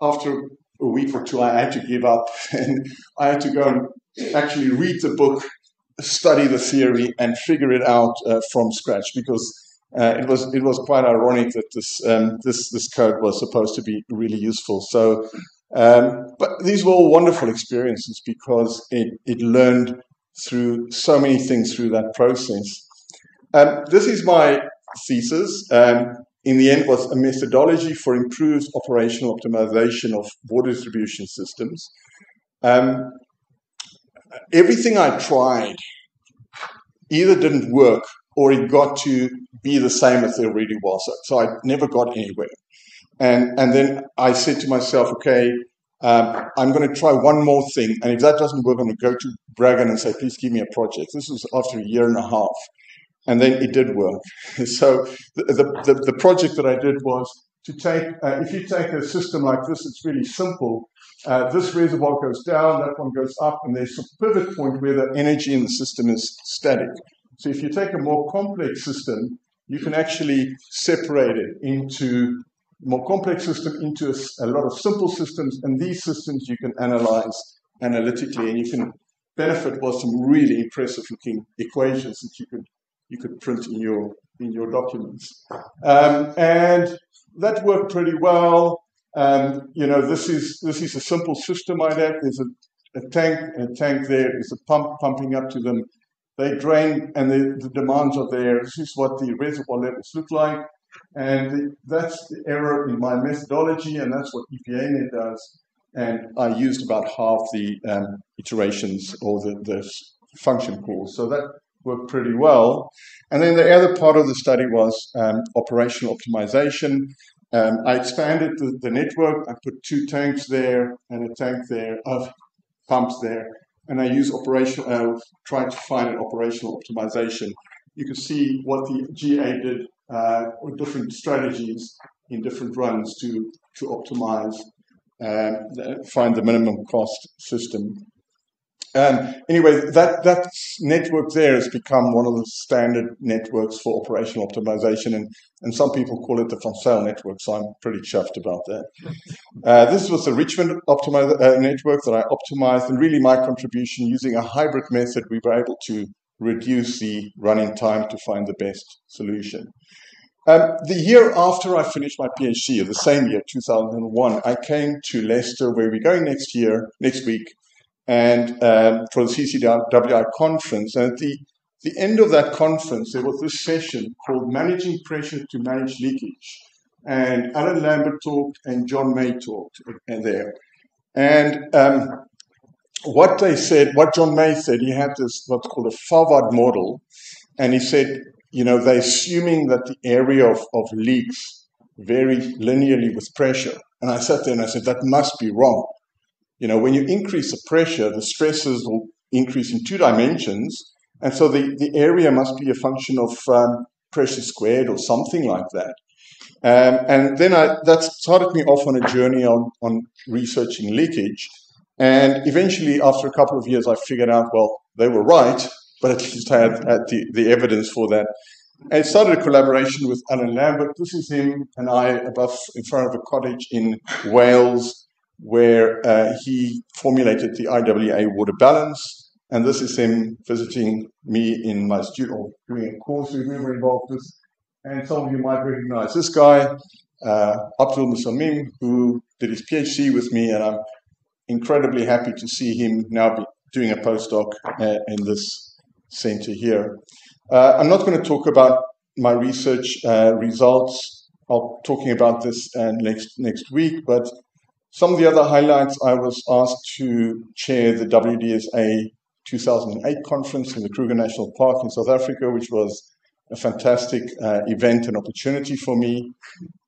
[SPEAKER 8] after a week or two, I had to give up, and I had to go and actually read the book, study the theory, and figure it out from scratch, because it was quite ironic that this code was supposed to be really useful. So, but these were all wonderful experiences because it learned through so many things through that process. This is my thesis. In the end, was a methodology for improved operational optimization of border distribution systems. Everything I tried either didn't work or it got to be the same as it already was. So I never got anywhere. And then I said to myself, okay, I'm going to try one more thing. And if that doesn't work, I'm going to go to Dragon and say, please give me a project. This was after a year and a half. And then it did work. So the project that I did was to take, if you take a system like this, it's really simple. This reservoir goes down, that one goes up, and there's a pivot point where the energy in the system is static. So if you take a more complex system, you can actually separate it into more complex system into a lot of simple systems, and these systems you can analyze analytically, and you can benefit with some really impressive looking equations that you could print in your documents. And that worked pretty well. This is a simple system I have. There's a tank there. There's a pump pumping up to them. They drain, and the demands are there. This is what the reservoir levels look like. And that's the error in my methodology, and that's what EPANet does. And I used about half the iterations or the function calls. So that worked pretty well. And then the other part of the study was operational optimization. I expanded the network. I put 2 tanks there and a tank there of pumps there. And I use tried to find an operational optimization. You can see what the GA did with different strategies in different runs to optimize, find the minimum cost system. Anyway, that network there has become one of the standard networks for operational optimization, and some people call it the Van Zyl network, so I'm pretty chuffed about that. This was the Richmond network that I optimized, and really my contribution using a hybrid method, we were able to reduce the running time to find the best solution. The year after I finished my PhD, the same year, 2001, I came to Leicester, where we're going next week. and for the CCWI conference. And at the end of that conference, there was this session called Managing Pressure to Manage Leakage. And Alan Lambert talked and John May talked there. And what John May said, he had this what's called a PAVA model. And he said, they're assuming that the area of leaks vary linearly with pressure. And I sat there and I said, that must be wrong. When you increase the pressure, the stresses will increase in 2 dimensions. And so the area must be a function of pressure squared or something like that. And then that started me off on a journey on researching leakage. And eventually, after a couple of years, I figured out, well, they were right, but at least I had the evidence for that. And it started a collaboration with Alan Lambert. This is him and I in front of a cottage in Wales, where he formulated the IWA water balance. And this is him visiting me in my studio, or doing a course we were involved with. And some of you might recognize this guy, Abdul Musamim, who did his PhD with me, and I'm incredibly happy to see him now be doing a postdoc in this center here. I'm not going to talk about my research results. I'll be talking about this next week, but some of the other highlights, I was asked to chair the WDSA 2008 conference in the Kruger National Park in South Africa, which was a fantastic event and opportunity for me.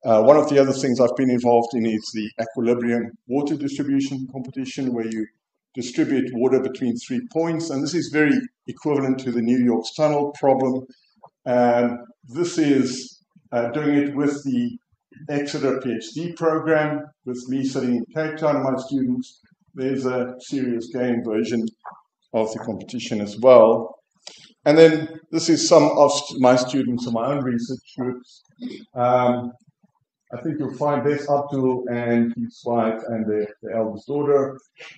[SPEAKER 8] One of the other things I've been involved in is the equilibrium water distribution competition, where you distribute water between 3 points, and this is very equivalent to the New York's tunnel problem. This is doing it with the Exeter PhD program, with me sitting in Cape Town and my students. There's a serious game version of the competition as well. And then this is some of my students and my own research groups. I think you'll find this Abdul and his wife and their eldest daughter.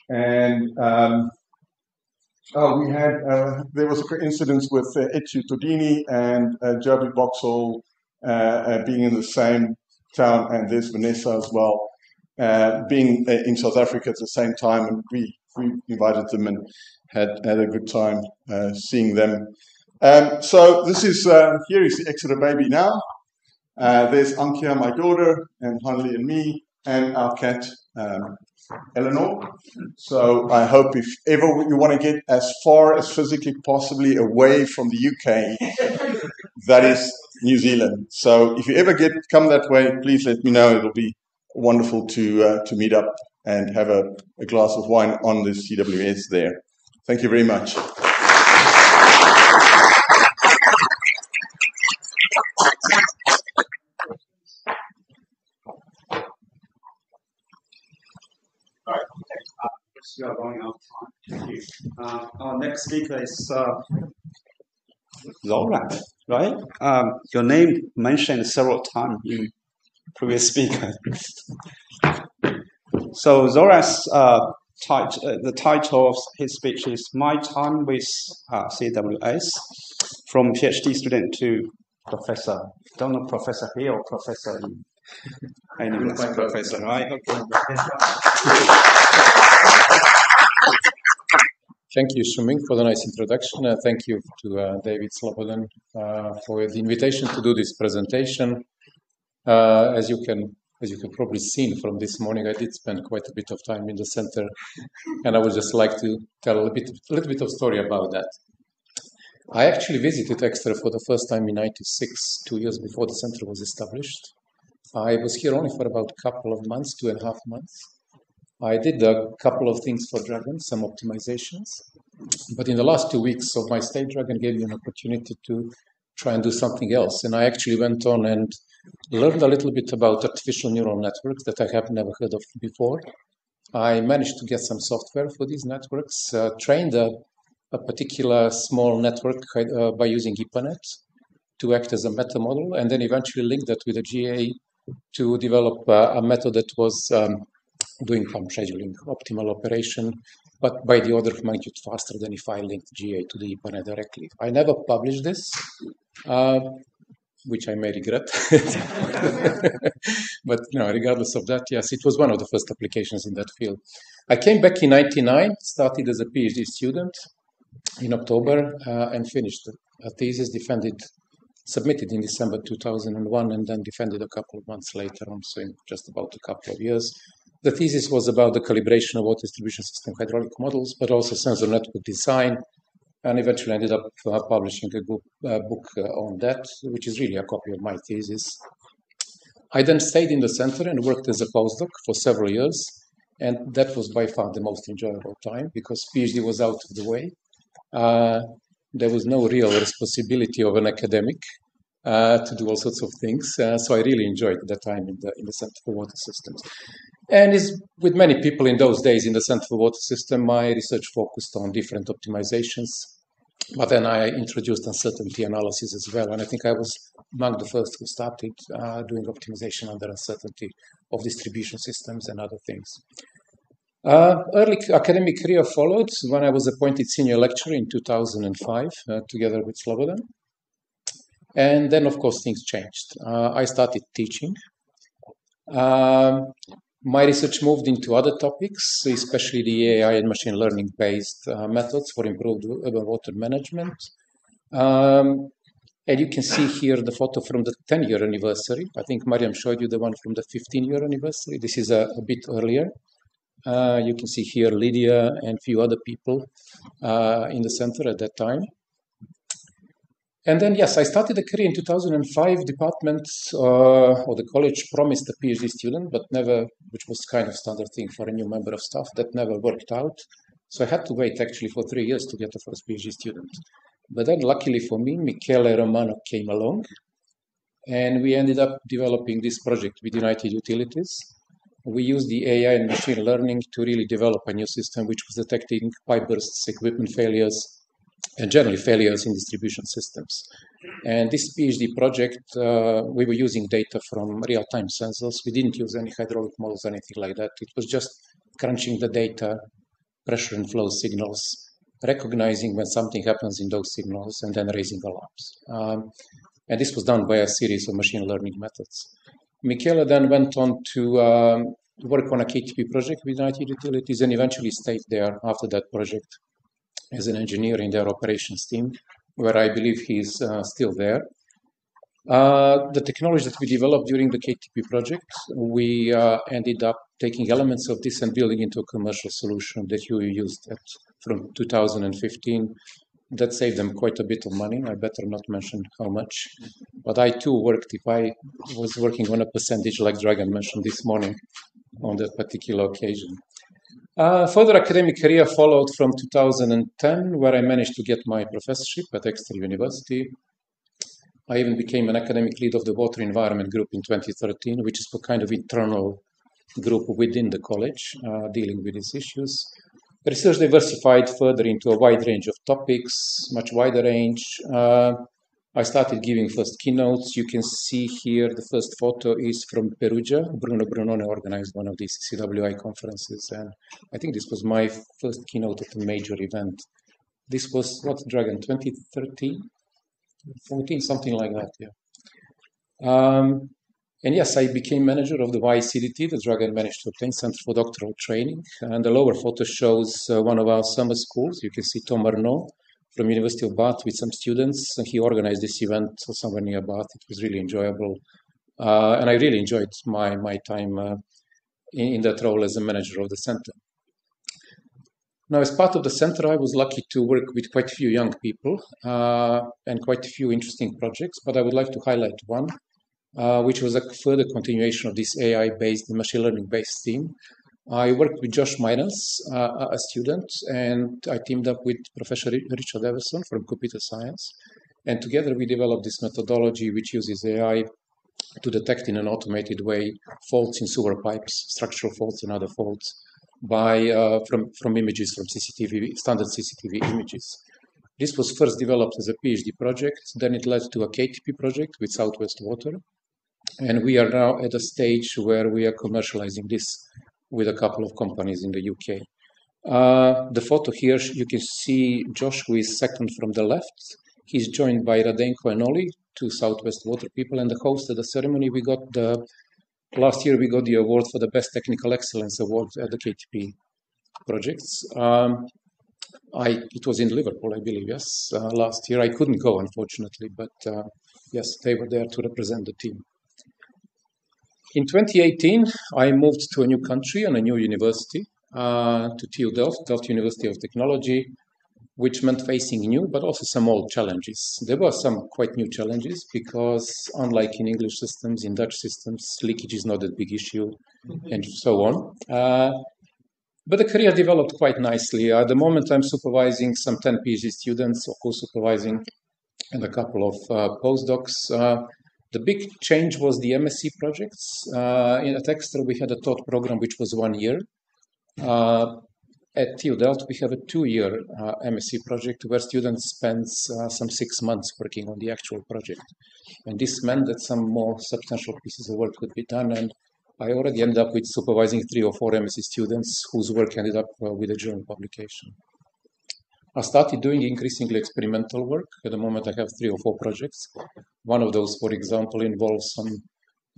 [SPEAKER 8] And there was a coincidence with Etsu Todini and Joby Boxall being in the same town, and there's Vanessa as well, being in South Africa at the same time, and we invited them and had a good time seeing them. So this is, here is the Exeter baby now. There's Ankia, my daughter, and Hanley and me, and our cat, Eleanor. So I hope if ever you want to get as far as physically possibly away from the UK, that is New Zealand. So if you ever come that way, please let me know. It'll be wonderful to meet up and have a glass of wine on the CWS there. Thank you very much.
[SPEAKER 1] We are going out of time. Thank you. Our next speaker is Zoran, right? Your name mentioned several times in previous speaker. So Zoran's the title of his speech is "My Time with CWS," from PhD student to professor. Don't know professor here or professor in. Anyway, professor, right? Okay.
[SPEAKER 5] Thank you, Shuming, for the nice introduction. Thank you to David Slobodan for the invitation to do this presentation. As you can probably see from this morning, I did spend quite a bit of time in the center, and I would just like to tell a little bit of story about that. I actually visited Exeter for the first time in '96, 2 years before the center was established. I was here only for about a couple of months, 2.5 months. I did a couple of things for Dragon, some optimizations, but in the last 2 weeks of my stay, Dragon gave me an opportunity to try and do something else. And I actually went on and learned a little bit about artificial neural networks that I have never heard of before. I managed to get some software for these networks, trained a particular small network by using EPANET to act as a meta model, and then eventually linked that with a GA to develop a method that was doing pump scheduling, optimal operation, but by the order of magnitude faster than if I linked GA to the EPANET directly. I never published this. which I may regret. But regardless of that, yes, it was one of the first applications in that field. I came back in '99, started as a PhD student in October, and finished a thesis, submitted in December 2001, and then defended a couple of months later on, so in just about a couple of years. The thesis was about the calibration of water distribution system hydraulic models, but also sensor network design, and eventually ended up publishing a book on that, which is really a copy of my thesis. I then stayed in the center and worked as a postdoc for several years, and that was by far the most enjoyable time because PhD was out of the way. There was no real responsibility of an academic to do all sorts of things, so I really enjoyed that time in the Center for Water Systems. And as with many people in those days in the Center for Water System, my research focused on different optimizations, but then I introduced uncertainty analysis as well, and I think I was among the first who started doing optimization under uncertainty of distribution systems and other things. Early academic career followed when I was appointed senior lecturer in 2005, together with Slobodan. And then, of course, things changed. I started teaching. My research moved into other topics, especially the AI and machine learning-based methods for improved urban water management. And you can see here the photo from the 10-year anniversary. I think Maryam showed you the one from the 15-year anniversary. This is a bit earlier. You can see here Lydia and a few other people in the center at that time. And then, yes, I started a career in 2005. Department or the college promised a PhD student, but never, which was kind of standard thing for a new member of staff, that never worked out. So I had to wait actually for 3 years to get the first PhD student. But then, luckily for me, Michele Romano came along, and we ended up developing this project with United Utilities. We used the AI and machine learning to really develop a new system which was detecting pipe bursts, equipment failures, and generally failures in distribution systems. And this PhD project, we were using data from real-time sensors. We didn't use any hydraulic models or anything like that. It was just crunching the data, pressure and flow signals, recognizing when something happens in those signals, and then raising alarms. And this was done by a series of machine learning methods. Michele then went on to work on a KTP project with United Utilities and eventually stayed there after that project as an engineer in their operations team, where I believe he's still there. The technology that we developed during the KTP project, we ended up taking elements of this and building into a commercial solution that we used from 2015. That saved them quite a bit of money. I better not mention how much. But I too worked, if I was working on a percentage like Dragan mentioned this morning on that particular occasion. Further academic career followed from 2010, where I managed to get my professorship at Exeter University. I even became an academic lead of the Water Environment Group in 2013, which is a kind of internal group within the college dealing with these issues. Research diversified further into a wide range of topics, much wider range. I started giving first keynotes. You can see here the first photo is from Perugia. Bruno Brunone organized one of these CWI conferences, and I think this was my first keynote at a major event. This was, what, Dragan, 2013? 14, something like that, yeah. And yes, I became manager of the YCDT that Dragan managed to obtain, Center for Doctoral Training. And the lower photo shows one of our summer schools. You can see Tom Arnaud from University of Bath with some students. And he organized this event somewhere near Bath. It was really enjoyable. And I really enjoyed my time in that role as a manager of the center. Now, as part of the center, I was lucky to work with quite a few young people and quite a few interesting projects. But I would like to highlight one, which was a further continuation of this AI-based, machine learning-based theme. I worked with Josh Miners, a student, and I teamed up with Professor Richard Everson from computer science. And together we developed this methodology which uses AI to detect in an automated way faults in sewer pipes, structural faults and other faults from images from CCTV, standard CCTV images. This was first developed as a PhD project, then it led to a KTP project with Southwest Water. And we are now at a stage where we are commercializing this with a couple of companies in the UK. The photo here, you can see Josh, who is second from the left. He's joined by Radenko and Oli. two Southwest Water people and hosted the ceremony. Last year we got the award for the Best Technical Excellence Award at the KTP projects. It was in Liverpool, I believe, yes, last year. I couldn't go, unfortunately, but yes, they were there to represent the team. In 2018, I moved to a new country and a new university, to TU Delft, Delft University of Technology, which meant facing new, but also some old challenges. There were some quite new challenges because, unlike in English systems, in Dutch systems, leakage is not a big issue, and so on. But the career developed quite nicely. At the moment, I'm supervising some 10 PhD students, or co-supervising, and a couple of postdocs. The big change was the MSc projects. At Exeter, we had a taught program which was 1 year. At TU Delft, we have a 2-year MSc project where students spend some 6 months working on the actual project. And this meant that some more substantial pieces of work could be done. And I already ended up with supervising 3 or 4 MSc students whose work ended up with a journal publication. I started doing increasingly experimental work. At the moment, I have 3 or 4 projects. One of those, for example, involves some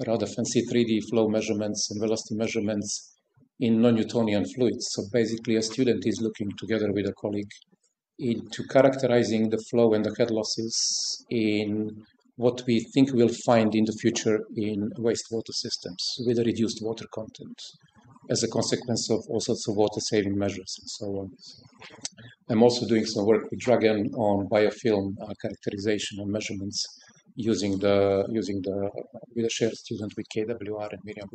[SPEAKER 5] rather fancy 3D flow measurements and velocity measurements in non-Newtonian fluids. So basically, a student is looking together with a colleague into characterizing the flow and the head losses in what we think we'll find in the future in wastewater systems with a reduced water content as a consequence of all sorts of water-saving measures and so on. I'm also doing some work with Dragon on biofilm characterization and measurements with a shared student with KWR and Maryam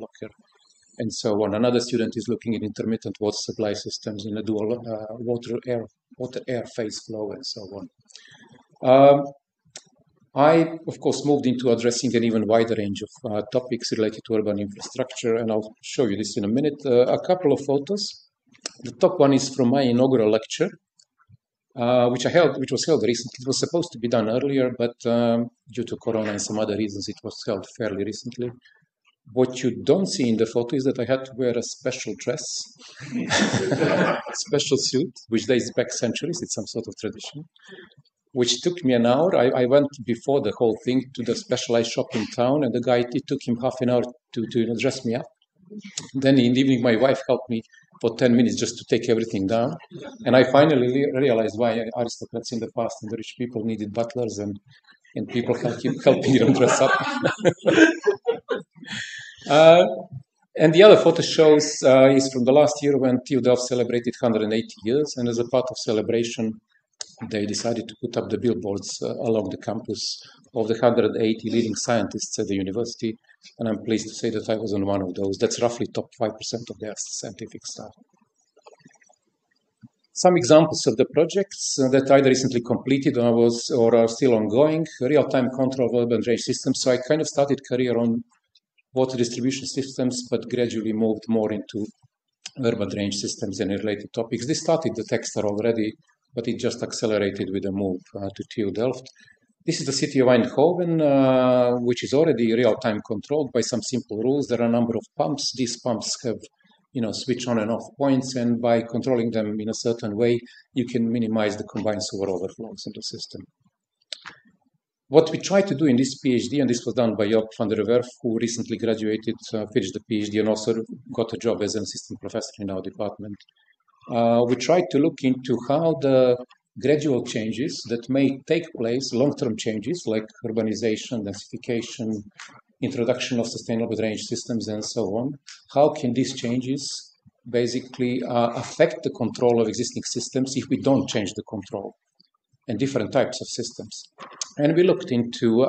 [SPEAKER 5] and so on. Another student is looking at intermittent water supply systems in a dual water-air phase flow and so on. I, of course, moved into addressing an even wider range of topics related to urban infrastructure, and I'll show you this in a minute. A couple of photos. The top one is from my inaugural lecture, which was held recently. It was supposed to be done earlier, but due to Corona and some other reasons, it was held fairly recently. What you don't see in the photo is that I had to wear a special dress, special suit, which dates back centuries. It's some sort of tradition, which took me an hour. I went before the whole thing to the specialized shop in town, and it took him half an hour to dress me up. Then in the evening, my wife helped me for 10 minutes just to take everything down. And I finally realized why aristocrats in the past and the rich people needed butlers and people helping them dress up. And the other photo shows is from the last year when TU Delft celebrated 180 years. And as a part of celebration, they decided to put up the billboards along the campus of the 180 leading scientists at the university. And I'm pleased to say that I was on one of those. That's roughly top 5% of their scientific staff. Some examples of the projects that either recently completed or are still ongoing. Real-time control of urban drainage systems. So I kind of started career on water distribution systems, but gradually moved more into urban drainage systems and related topics. This started at Exeter already, but it just accelerated with a move to TU Delft. This is the city of Eindhoven, which is already real-time controlled by some simple rules. There are a number of pumps. These pumps have, switch on and off points, and by controlling them in a certain way, you can minimize the combined sewer overflows in the system. What we tried to do in this PhD, and this was done by Job van der Werf, who recently graduated, finished the PhD, and also got a job as an assistant professor in our department. We tried to look into how the gradual changes that may take place, long-term changes like urbanization, densification, introduction of sustainable drainage systems, and so on, how can these changes basically affect the control of existing systems if we don't change the control, and different types of systems. And we looked into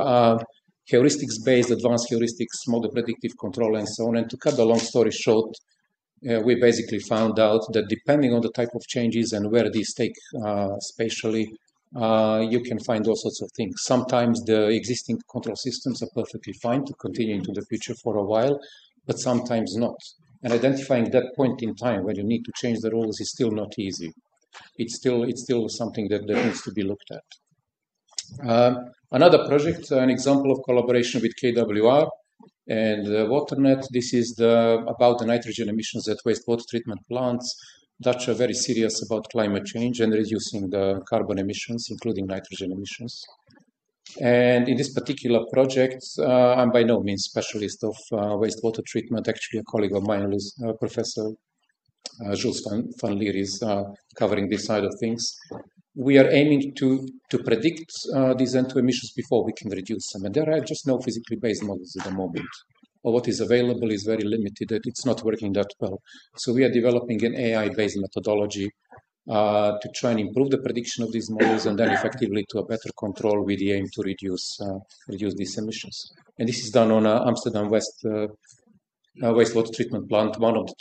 [SPEAKER 5] heuristics-based, advanced heuristics, model predictive control, and so on. And to cut the long story short, we basically found out that depending on the type of changes and where these take spatially, you can find all sorts of things. Sometimes the existing control systems are perfectly fine to continue into the future for a while, but sometimes not. And identifying that point in time when you need to change the rules is still not easy. It's still something that needs to be looked at. Another project, an example of collaboration with KWR and WaterNet. This is about the nitrogen emissions at wastewater treatment plants. Dutch are very serious about climate change and reducing the carbon emissions, including nitrogen emissions. And in this particular project, I'm by no means specialist of wastewater treatment. Actually, a colleague of mine, Professor Jules van Leer, is covering this side of things. We are aiming to predict these N2 emissions before we can reduce them. And there are just no physically based models at the moment. Or what is available is very limited. It's not working that well. So we are developing an AI-based methodology to try and improve the prediction of these models and then effectively to a better control with the aim to reduce these emissions. And this is done on Amsterdam West wastewater treatment plant, one of the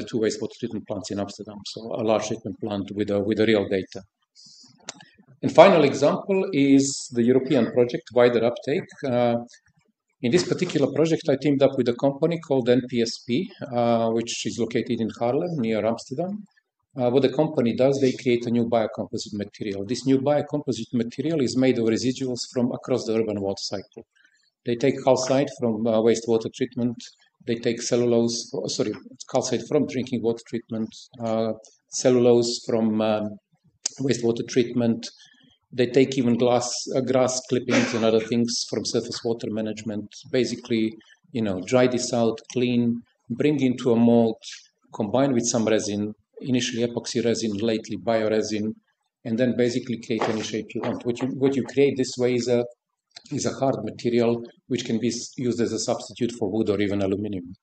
[SPEAKER 5] two wastewater treatment plants in Amsterdam. So a large treatment plant with the real data. And final example is the European project, wider uptake. In this particular project, I teamed up with a company called NPSP, which is located in Haarlem, near Amsterdam. What the company does, they create a new biocomposite material. This new biocomposite material is made of residuals from across the urban water cycle. They take calcite from wastewater treatment. They take calcite from drinking water treatment, cellulose from wastewater treatment. They take even grass clippings and other things from surface water management. Basically, dry this out, clean, bring into a mold, combine with some resin, initially epoxy resin, lately bioresin, and then basically create any shape you want. What you create this way is a hard material which can be used as a substitute for wood or even aluminium.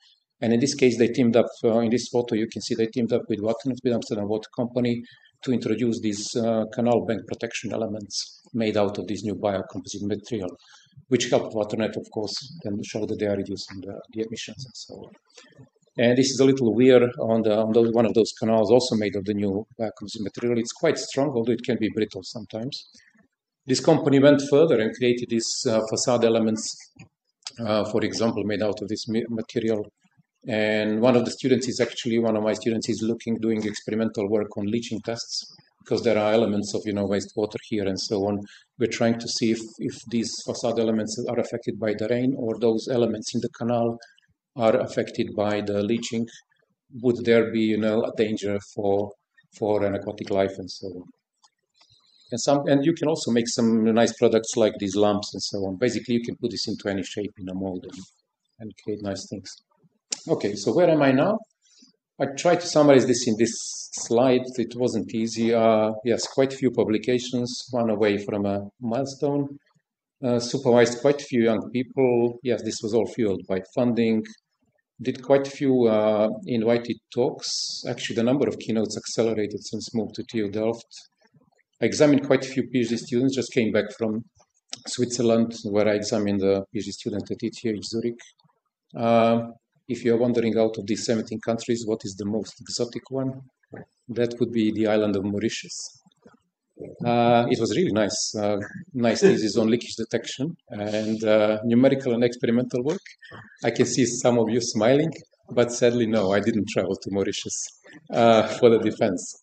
[SPEAKER 5] And in this case, they teamed up, in this photo, you can see they teamed up with Waternet, with Amsterdam Water Company, to introduce these canal bank protection elements made out of this new biocomposite material, which helped Waternet, of course, then show that they are reducing the emissions and so on. And this is a little weir on one of those canals, also made of the new biocomposite material. It's quite strong, although it can be brittle sometimes. This company went further and created these facade elements, for example, made out of this material. And one of my students is doing experimental work on leaching tests, because there are elements of wastewater here and so on. We're trying to see if these facade elements are affected by the rain, or those elements in the canal are affected by the leaching. Would there be a danger for an aquatic life and so on? And you can also make some nice products like these lamps and so on. Basically, you can put this into any shape in a mold and create nice things. Okay, so where am I now? I tried to summarize this in this slide. It wasn't easy. Yes, quite a few publications, one away from a milestone. Supervised quite a few young people. Yes, this was all fueled by funding. Did quite a few invited talks. Actually, the number of keynotes accelerated since moved to TU Delft. I examined quite a few PhD students, just came back from Switzerland, where I examined the PhD student at ETH Zurich. If you're wondering, out of these 17 countries, what is the most exotic one? That would be the island of Mauritius. It was really nice. Nice thesis on leakage detection and numerical and experimental work. I can see some of you smiling, but sadly, no, I didn't travel to Mauritius for the defense.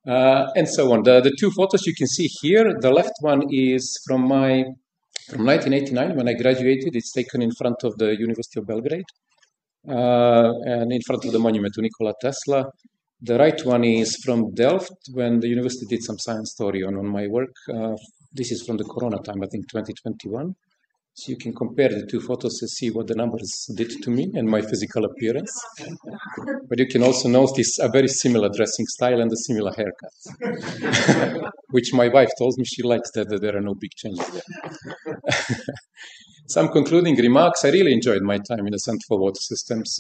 [SPEAKER 5] And so on. The two photos you can see here, the left one is from 1989 when I graduated. It's taken in front of the University of Belgrade and in front of the monument to Nikola Tesla. The right one is from Delft when the university did some science story on my work. This is from the Corona time, I think 2021. So you can compare the two photos to see what the numbers did to me and my physical appearance. But you can also notice a very similar dressing style and a similar haircut, which my wife told me she likes that there are no big changes there. Some concluding remarks. I really enjoyed my time in the Center for Water Systems,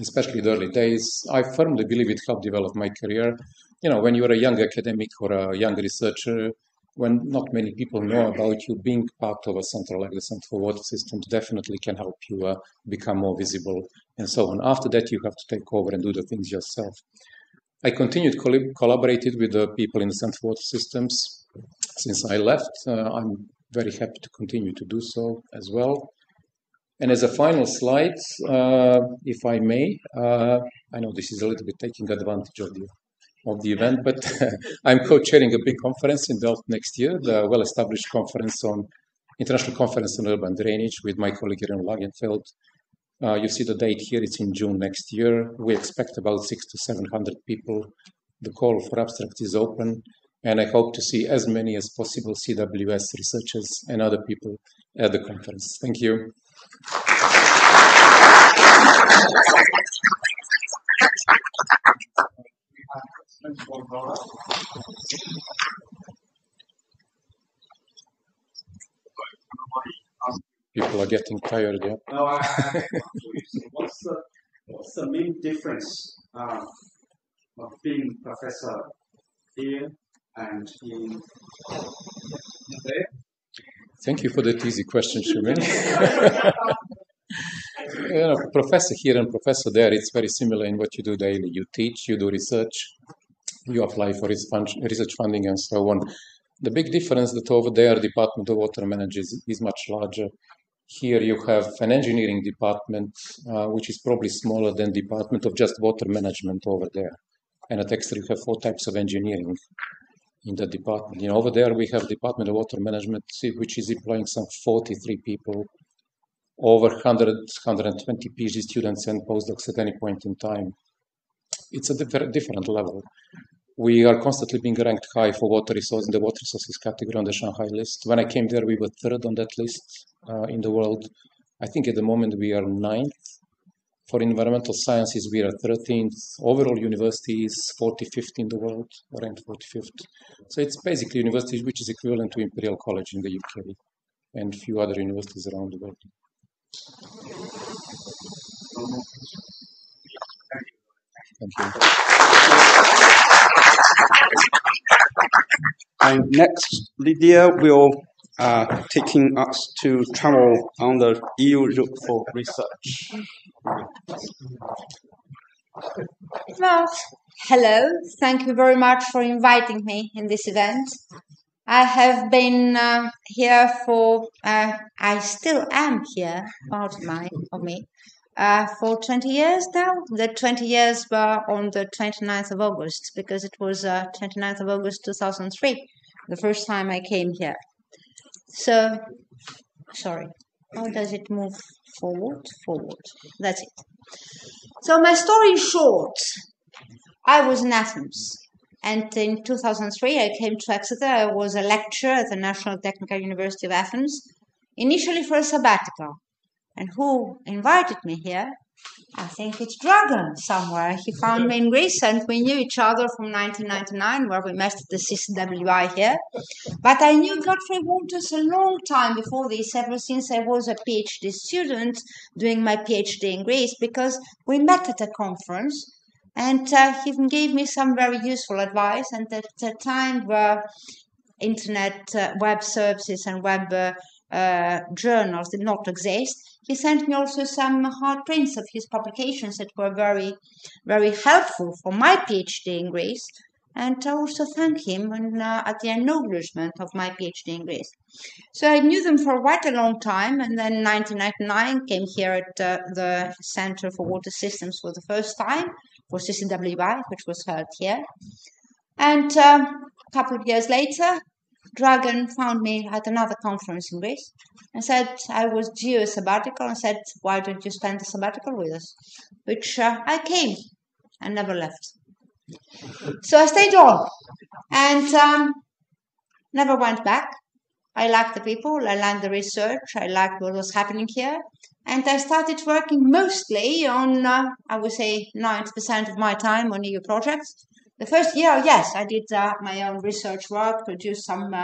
[SPEAKER 5] especially the early days. I firmly believe it helped develop my career. When you're a young academic or a young researcher, when not many people know about you, being part of a center like the Center for Water Systems definitely can help you become more visible and so on. After that, you have to take over and do the things yourself. I continued collaborated with the people in the Center for Water Systems since I left. I'm very happy to continue to do so as well. And as a final slide, if I may, I know this is a little bit taking advantage of the event, but I'm co-chairing a big conference in Delft next year, the well-established International Conference on Urban Drainage with my colleague here in Lagenfeld. You see the date here, it's in June next year. We expect about 600 to 700 people. The call for abstracts is open. And I hope to see as many as possible CWS researchers and other people at the conference. Thank you. People are getting tired, yeah.
[SPEAKER 1] No, what's the main difference of being professor here and in there?
[SPEAKER 5] Thank you for that easy question, Shuming. Professor here and professor there, it's very similar in what you do daily. You teach, you do research, you apply for research funding and so on. The big difference that over there, Department of Water Management is much larger. Here you have an engineering department, which is probably smaller than Department of just Water Management over there. And at Exeter you have 4 types of engineering in the department. Over there we have Department of Water Management, which is employing some 43 people, over 100, 120 PhD students and postdocs at any point in time. It's a different level. We are constantly being ranked high for water resource in the water resources category on the Shanghai list. When I came there, we were 3rd on that list in the world. I think at the moment we are 9th. For environmental sciences, we are 13th. Overall university is 45th in the world, ranked 45th. So it's basically university which is equivalent to Imperial College in the UK and a few other universities around the world. Thank you.
[SPEAKER 1] And next, Lydia will taking us to travel on the EU route for research.
[SPEAKER 9] Well, hello. Thank you very much for inviting me in this event. I have been here for, I still am here, part of me, for 20 years now. The 20 years were on the 29th of August, because it was 29th of August 2003, the first time I came here. So, sorry, how does it move forward? Forward, that's it. So my story short, I was in Athens. And in 2003, I came to Exeter. I was a lecturer at the National Technical University of Athens, initially for a sabbatical. And who invited me here? I think it's Dragan somewhere. He found me in Greece, and we knew each other from 1999, where we met at the CCWI here. But I knew Godfrey Walters a long time before this, ever since I was a PhD student doing my PhD in Greece, because we met at a conference. And he gave me some very useful advice. And at a time where internet web services and web journals did not exist, he sent me also some hard prints of his publications that were very, very helpful for my PhD in Greece. And I also thank him at the inaugurament of my PhD in Greece. So I knew them for quite a long time. And then in 1999, came here at the Center for Water Systems for the first time, for CCWI, which was held here. And a couple of years later, Dragan found me at another conference in Greece and said I was due a sabbatical, and said, why don't you spend the sabbatical with us? Which I came and never left. So I stayed on and never went back. I liked the people, I liked the research, I liked what was happening here. And I started working mostly on, I would say, 90% of my time on EU projects. The first year, yes, I did my own research work, produced some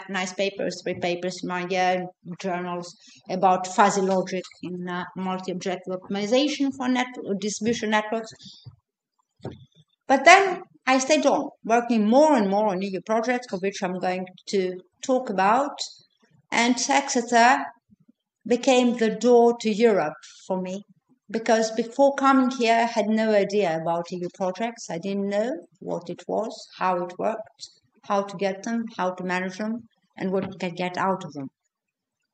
[SPEAKER 9] nice papers, 3 papers in my year, journals about fuzzy logic in multi-objective optimization for distribution networks. But then I stayed on, working more and more on EU projects, of which I'm going to talk about. And Exeter became the door to Europe for me, because before coming here, I had no idea about EU projects. I didn't know what it was, how it worked, how to get them, how to manage them, and what we could get out of them.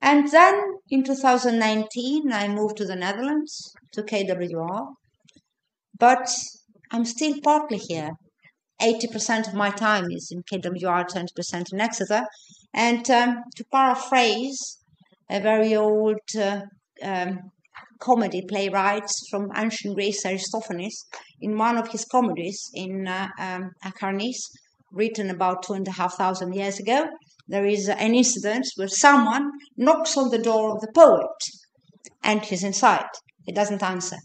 [SPEAKER 9] And then in 2019, I moved to the Netherlands, to KWR. But I'm still partly here. 80% of my time is in KWR, 20% in Exeter. And to paraphrase a very old comedy playwright from ancient Greece, Aristophanes, in one of his comedies in Acharnes, written about 2,500 years ago. There is an incident where someone knocks on the door of the poet, and he's inside. He doesn't answer.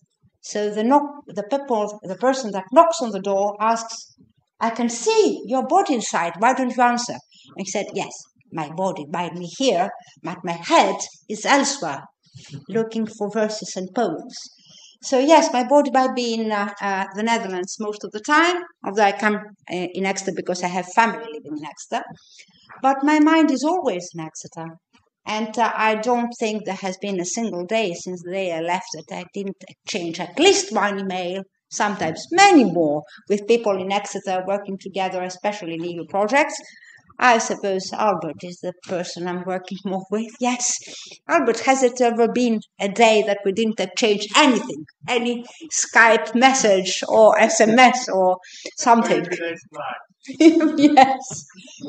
[SPEAKER 9] So the person that knocks on the door asks, "I can see your body inside. Why don't you answer?" And he said, "Yes, my body by me here, but my head is elsewhere, looking for verses and poems." So yes, my body might be in the Netherlands most of the time, although I come in Exeter because I have family living in Exeter. But my mind is always in Exeter. And I don't think there has been a single day since the day I left that I didn't exchange at least one email, sometimes many more, with people in Exeter working together, especially in EU projects. I suppose Albert is the person I'm working more with. Yes. Albert, has it ever been a day that we didn't exchange anything? Any Skype message or SMS or something? Yes.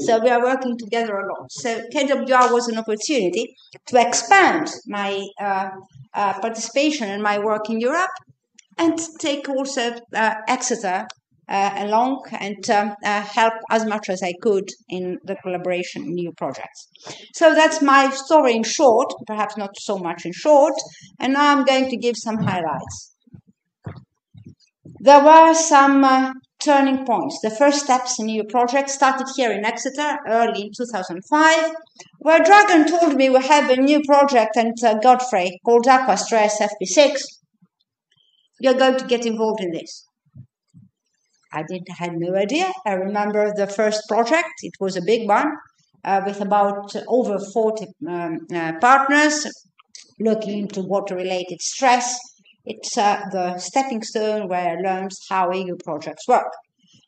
[SPEAKER 9] So we are working together a lot. So KWR was an opportunity to expand my participation in my work in Europe and take also Exeter along and help as much as I could in the collaboration in new projects. So that's my story in short, perhaps not so much in short, and now I'm going to give some highlights. There were some turning points. The first steps in new projects started here in Exeter early in 2005, where Dragon told me we have a new project and Godfrey called Aqua Stress FP6. You're going to get involved in this. I had no idea. I remember the first project. It was a big one with about over 40 partners looking into water-related stress. It's the stepping stone where I learned how EU projects work.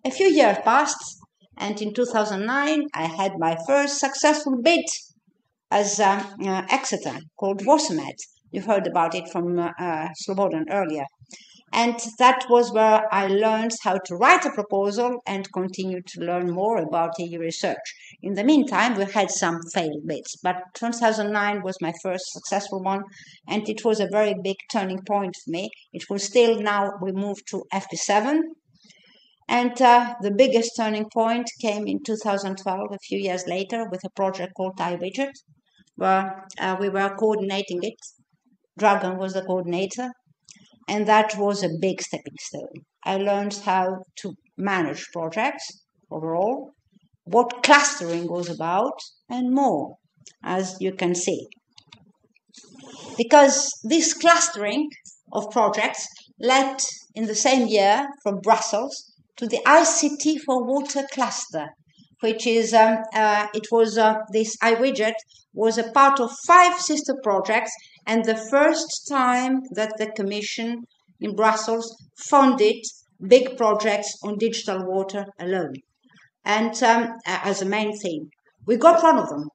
[SPEAKER 9] A few years passed, and in 2009, I had my first successful bid as Exeter called WasserMed. You heard about it from Slobodan earlier. And that was where I learned how to write a proposal and continue to learn more about EU research. In the meantime, we had some failed bids, but 2009 was my first successful one, and it was a very big turning point for me. It was still now we moved to FP7, and the biggest turning point came in 2012, a few years later, with a project called iWidget, where we were coordinating it. Dragan was the coordinator. And that was a big stepping stone. I learned how to manage projects overall, what clustering was about, and more, as you can see. Because this clustering of projects led in the same year from Brussels to the ICT for Water cluster, which is, this iWidget was a part of 5 sister projects, and the first time that the Commission in Brussels funded big projects on digital water alone. And as a main theme, we got one of them.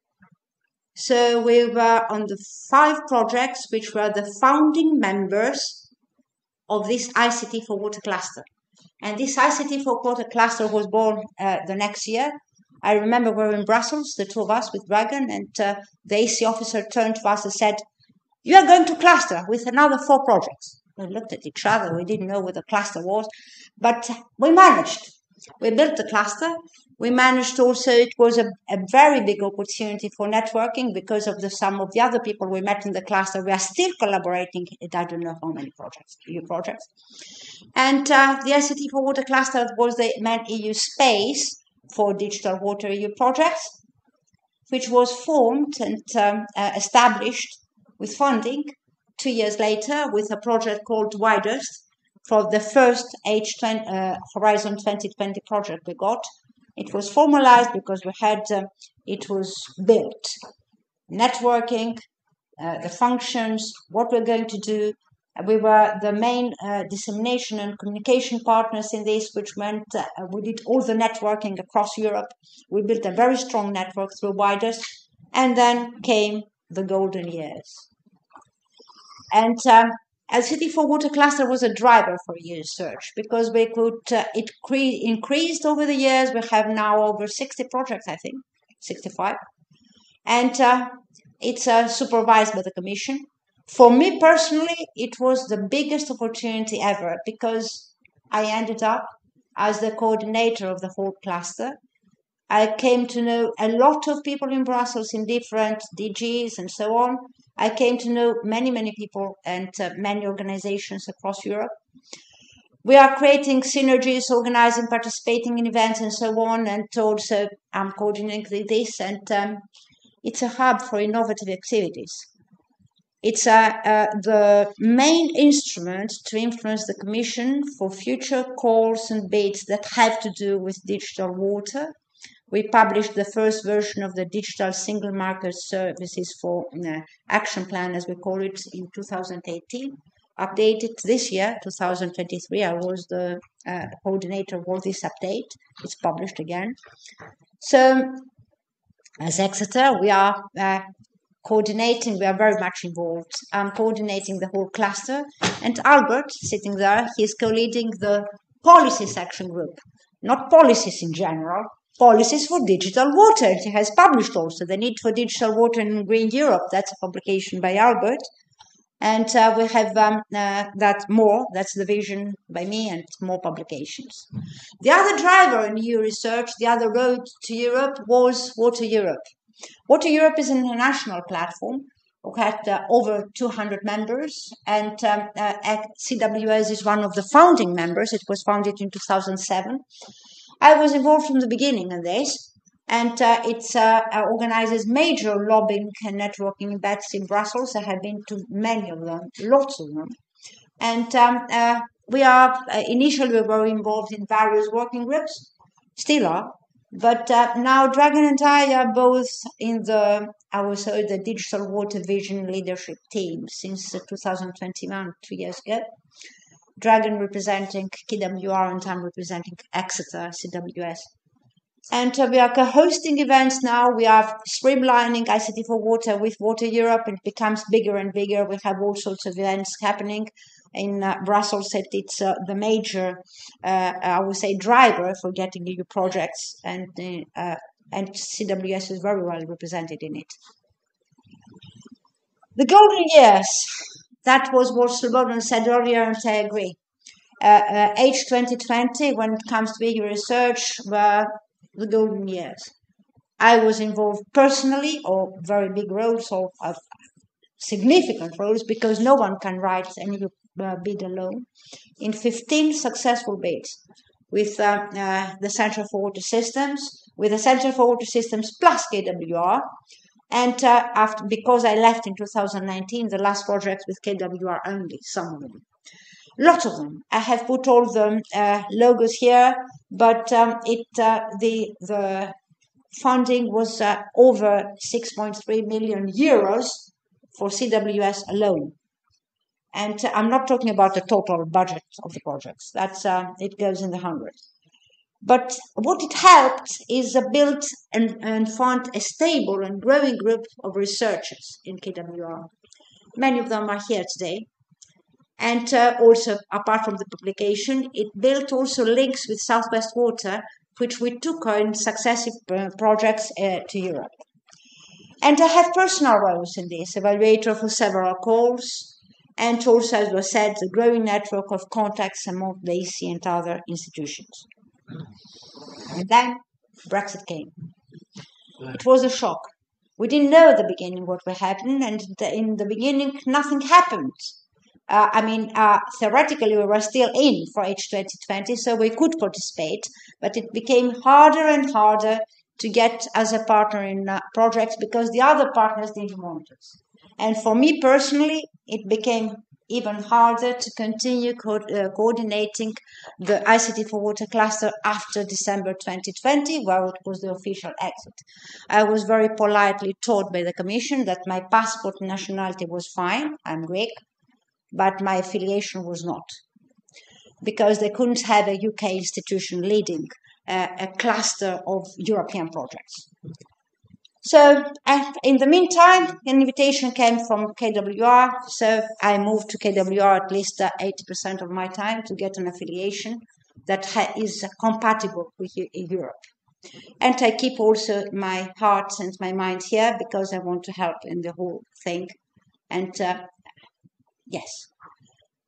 [SPEAKER 9] So we were on the 5 projects which were the founding members of this ICT for Water cluster. And this ICT for Water cluster was born the next year. I remember we were in Brussels, the two of us with Dragan, and the AC officer turned to us and said, "You are going to cluster with another 4 projects." We looked at each other. We didn't know what the cluster was, but we managed. We built the cluster. We managed also, it was a very big opportunity for networking because of some of the other people we met in the cluster. We are still collaborating at I don't know how many projects, EU projects. And the ICT for Water cluster was the main EU space for digital water EU projects, which was formed and established with funding 2 years later with a project called Widest for the first Horizon 2020 project we got. It was formalized because we had, it was built. Networking, the functions, what we're going to do. We were the main dissemination and communication partners in this, which meant we did all the networking across Europe. We built a very strong network through Widest, and then came the golden years. And ICT for Water cluster was a driver for EU research because we could, it increased over the years. We have now over 60 projects, I think, 65. And it's supervised by the Commission. For me personally, it was the biggest opportunity ever because I ended up as the coordinator of the whole cluster. I came to know a lot of people in Brussels in different DGs and so on. I came to know many, many people and many organizations across Europe. We are creating synergies, organizing, participating in events and so on, and also I'm coordinating this, and it's a hub for innovative activities. It's the main instrument to influence the Commission for future calls and bids that have to do with digital water. We published the first version of the Digital Single Market Services for Action Plan, as we call it, in 2018. Updated this year, 2023. I was the coordinator for this update. It's published again. So, as Exeter, we are coordinating, we are very much involved. I'm coordinating the whole cluster. And Albert, sitting there, he's co-leading the policies action group. Not policies in general, policies for digital water. He has published also the need for digital water in Green Europe. That's a publication by Albert. And we have that more, that's the vision by me, and more publications. The other driver in EU research, the other road to Europe, was Water Europe. Water Europe is an international platform who had over 200 members, and CWS is one of the founding members. It was founded in 2007. I was involved from the beginning in this. And it organizes major lobbying and networking events in Brussels. I have been to many of them, lots of them. And we are, initially we were involved in various working groups, still are. But now Dragan and I are both in the, I would say, the Digital Water Vision Leadership Team since 2021, 2 years ago. Dragan representing KWR and I'm representing Exeter, CWS. And we are co-hosting events now. We are streamlining ICT for Water with Water Europe. It becomes bigger and bigger. We have all sorts of events happening in Brussels. It's the major, I would say, driver for getting EU projects, and CWS is very well represented in it. The golden years, that was what Slobodan said earlier, and I agree. Age 2020, when it comes to EU research, were the golden years. I was involved personally, or very big roles, or significant roles, because no one can write any bid alone, in 15 successful bids with the Centre for Water Systems, with the Centre for Water Systems plus KWR, and because I left in 2019, the last projects with KWR only, some of them. Lots of them. I have put all the logos here, but the funding was over 6.3 million euros for CWS alone. And I'm not talking about the total budget of the projects. That's it goes in the hundreds. But what it helped is build and fund a stable and growing group of researchers in KWR. Many of them are here today. And also, apart from the publication, it built also links with Southwest Water, which we took on successive projects to Europe. And I have personal roles in this, evaluator for several calls, and also, as was said, the growing network of contacts among the EC and other institutions. And then Brexit came. It was a shock. We didn't know at the beginning what would happen, and in the beginning, nothing happened. Theoretically, we were still in for H2020, so we could participate, but it became harder and harder to get as a partner in projects because the other partners didn't want us. And for me personally, it became even harder to continue coordinating the ICT for Water cluster after December 2020, where it was the official exit. I was very politely told by the Commission that my passport nationality was fine, I'm Greek, but my affiliation was not, because they couldn't have a UK institution leading a cluster of European projects. So in the meantime, an invitation came from KWR, so I moved to KWR at least 80% of my time to get an affiliation that is compatible with Europe. And I keep also my heart and my mind here because I want to help in the whole thing. And yes,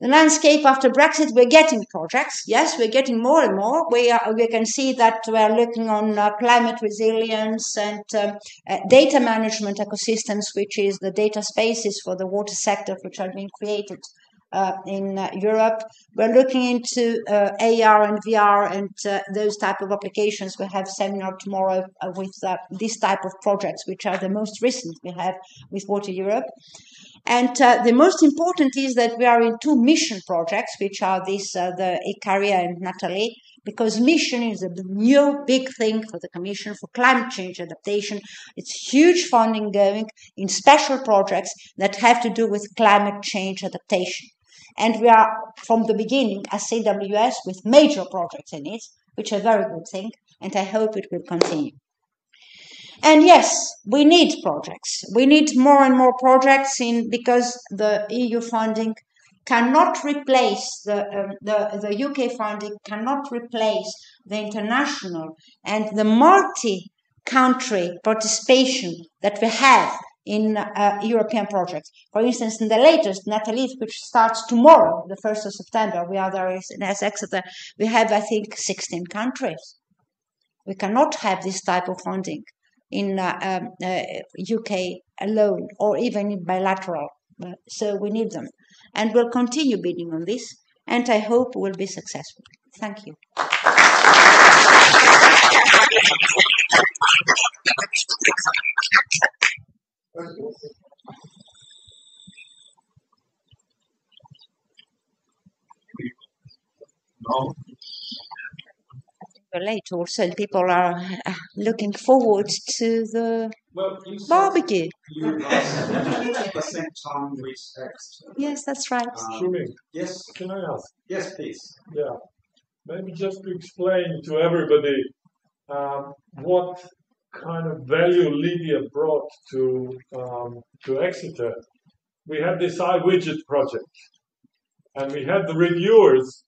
[SPEAKER 9] The landscape after Brexit, we're getting projects. Yes, we're getting more and more. We can see that we're looking on climate resilience and data management ecosystems, which is the data spaces for the water sector, which are being created in Europe. We're looking into AR and VR and those type of applications. We have a seminar tomorrow with this type of projects, which are the most recent we have with Water Europe. And the most important is that we are in 2 mission projects, which are the Ikaria and Natalie, because mission is a new big thing for the Commission for climate change adaptation. It's huge funding going in special projects that have to do with climate change adaptation. And we are, from the beginning, as CWS, with major projects in it, which are a very good thing, and I hope it will continue. And yes, we need projects. We need more and more projects because the EU funding cannot replace the UK funding cannot replace the international and the multi-country participation that we have in European projects. For instance, in the latest Natalie, which starts tomorrow, the 1st of September, we are there in Exeter. We have, I think, 16 countries. We cannot have this type of funding in UK alone, or even in bilateral. So we need them. And we'll continue bidding on this, and I hope we'll be successful. Thank you. Late also, people are looking forward to the barbecue. Yes, that's right.
[SPEAKER 3] Shuming,
[SPEAKER 1] Yes,
[SPEAKER 3] can I ask?
[SPEAKER 1] yes, please.
[SPEAKER 3] Yeah, maybe just to explain to everybody what kind of value Lydia brought to Exeter. We had this iWidget project, and we had the reviewers.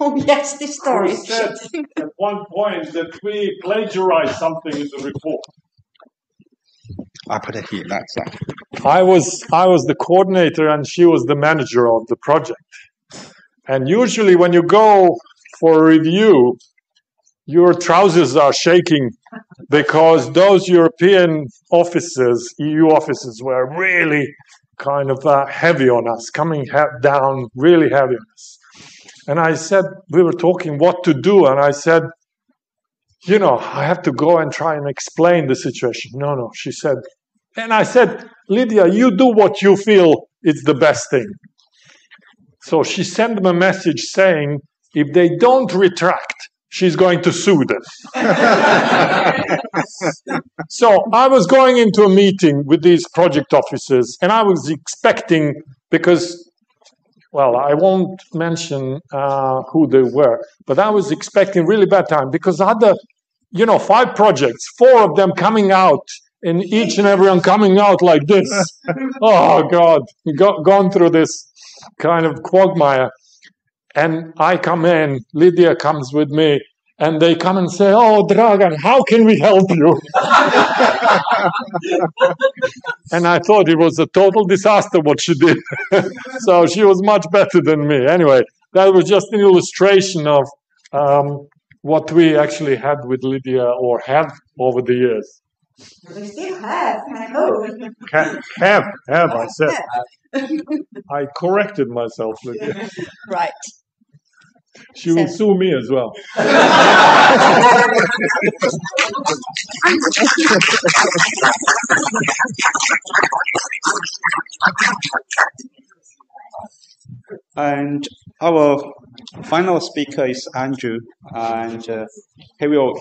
[SPEAKER 9] Oh yes, this story.
[SPEAKER 3] Who said at one point that we plagiarized something in the report.
[SPEAKER 1] I put it here. That's that.
[SPEAKER 3] I was the coordinator and she was the manager of the project. And usually when you go for a review, your trousers are shaking because those European officers, EU officers, were really kind of heavy on us, coming down really heavy on us. And I said, we were talking what to do, and I said, you know, I have to go and try and explain the situation. No, she said, and I said, Lydia, you do what you feel is the best thing. So she sent them a message saying, if they don't retract, she's going to sue them. So I was going into a meeting with these project officers, and I was expecting, because, well, I won't mention who they were, but I was expecting really bad time, because other, 5 projects, 4 of them coming out, and each and everyone coming out like this. Oh, God, gone through this kind of quagmire. And I come in, Lydia comes with me, and they come and say, oh, Dragan, how can we help you? And I thought it was a total disaster what she did. So she was much better than me. Anyway, that was just an illustration of what we actually had with Lydia, or have over the years.
[SPEAKER 9] We still have, I hope.
[SPEAKER 3] Have, I said. I corrected myself, Lydia.
[SPEAKER 9] Right.
[SPEAKER 3] She will sue me as well.
[SPEAKER 1] And our final speaker is Andrew, and he will,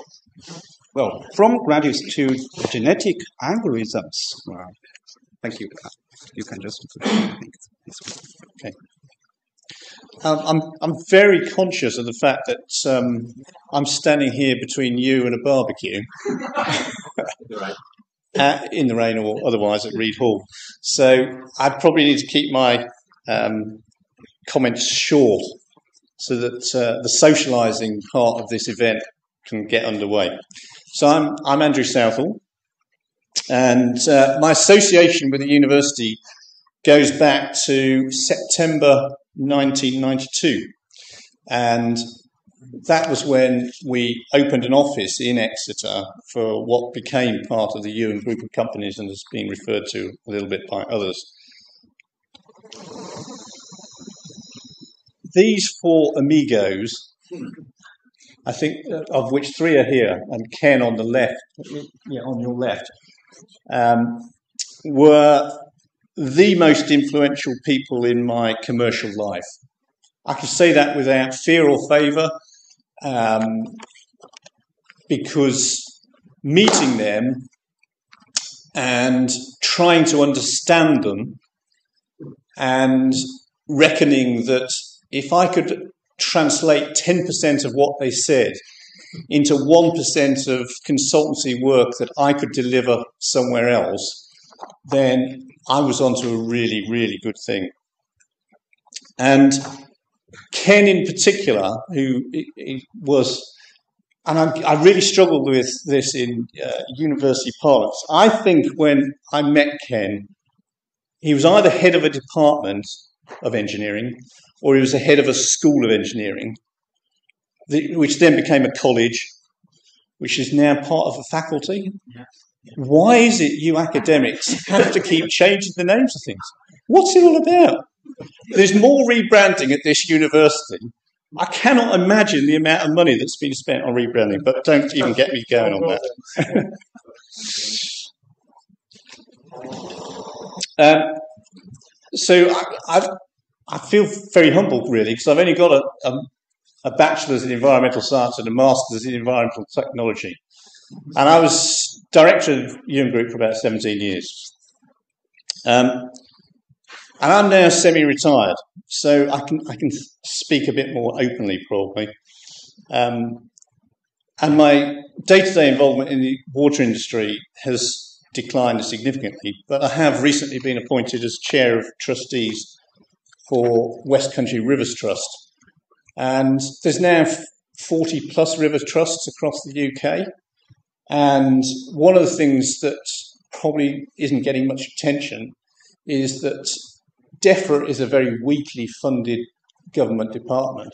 [SPEAKER 1] from graduates to genetic algorithms. Wow. Thank you. You can just
[SPEAKER 10] okay. I'm very conscious of the fact that I'm standing here between you and a barbecue, in the rain or otherwise at Reed Hall. So I'd probably need to keep my comments short so that the socialising part of this event can get underway. So I'm Andrew Southall, and my association with the university goes back to September 1992. And that was when we opened an office in Exeter for what became part of the Ewan group of companies and has been referred to a little bit by others. These 4 amigos, I think, of which 3 are here, and Ken on the left, on your left, were the most influential people in my commercial life. I can say that without fear or favour, because meeting them and trying to understand them and reckoning that if I could translate 10% of what they said into 1% of consultancy work that I could deliver somewhere else, then I was onto a really, really good thing. And Ken in particular, who was, and I really struggled with this in university parlance. I think when I met Ken, he was either head of a department of engineering or he was the head of a school of engineering, which then became a college, which is now part of a faculty. Why is it you academics have to keep changing the names of things? What's it all about? There's more rebranding at this university. I cannot imagine the amount of money that's been spent on rebranding, but don't even get me going on that. So I feel very humbled, really, because I've only got a bachelor's in environmental science and a master's in environmental technology. And I was director of Ewan Group for about 17 years. And I'm now semi-retired, so I can speak a bit more openly, probably. And my day-to-day involvement in the water industry has declined significantly, but I have recently been appointed as chair of trustees for West Country Rivers Trust. And there's now 40 plus river trusts across the UK. And one of the things that probably isn't getting much attention is that DEFRA is a very weakly funded government department.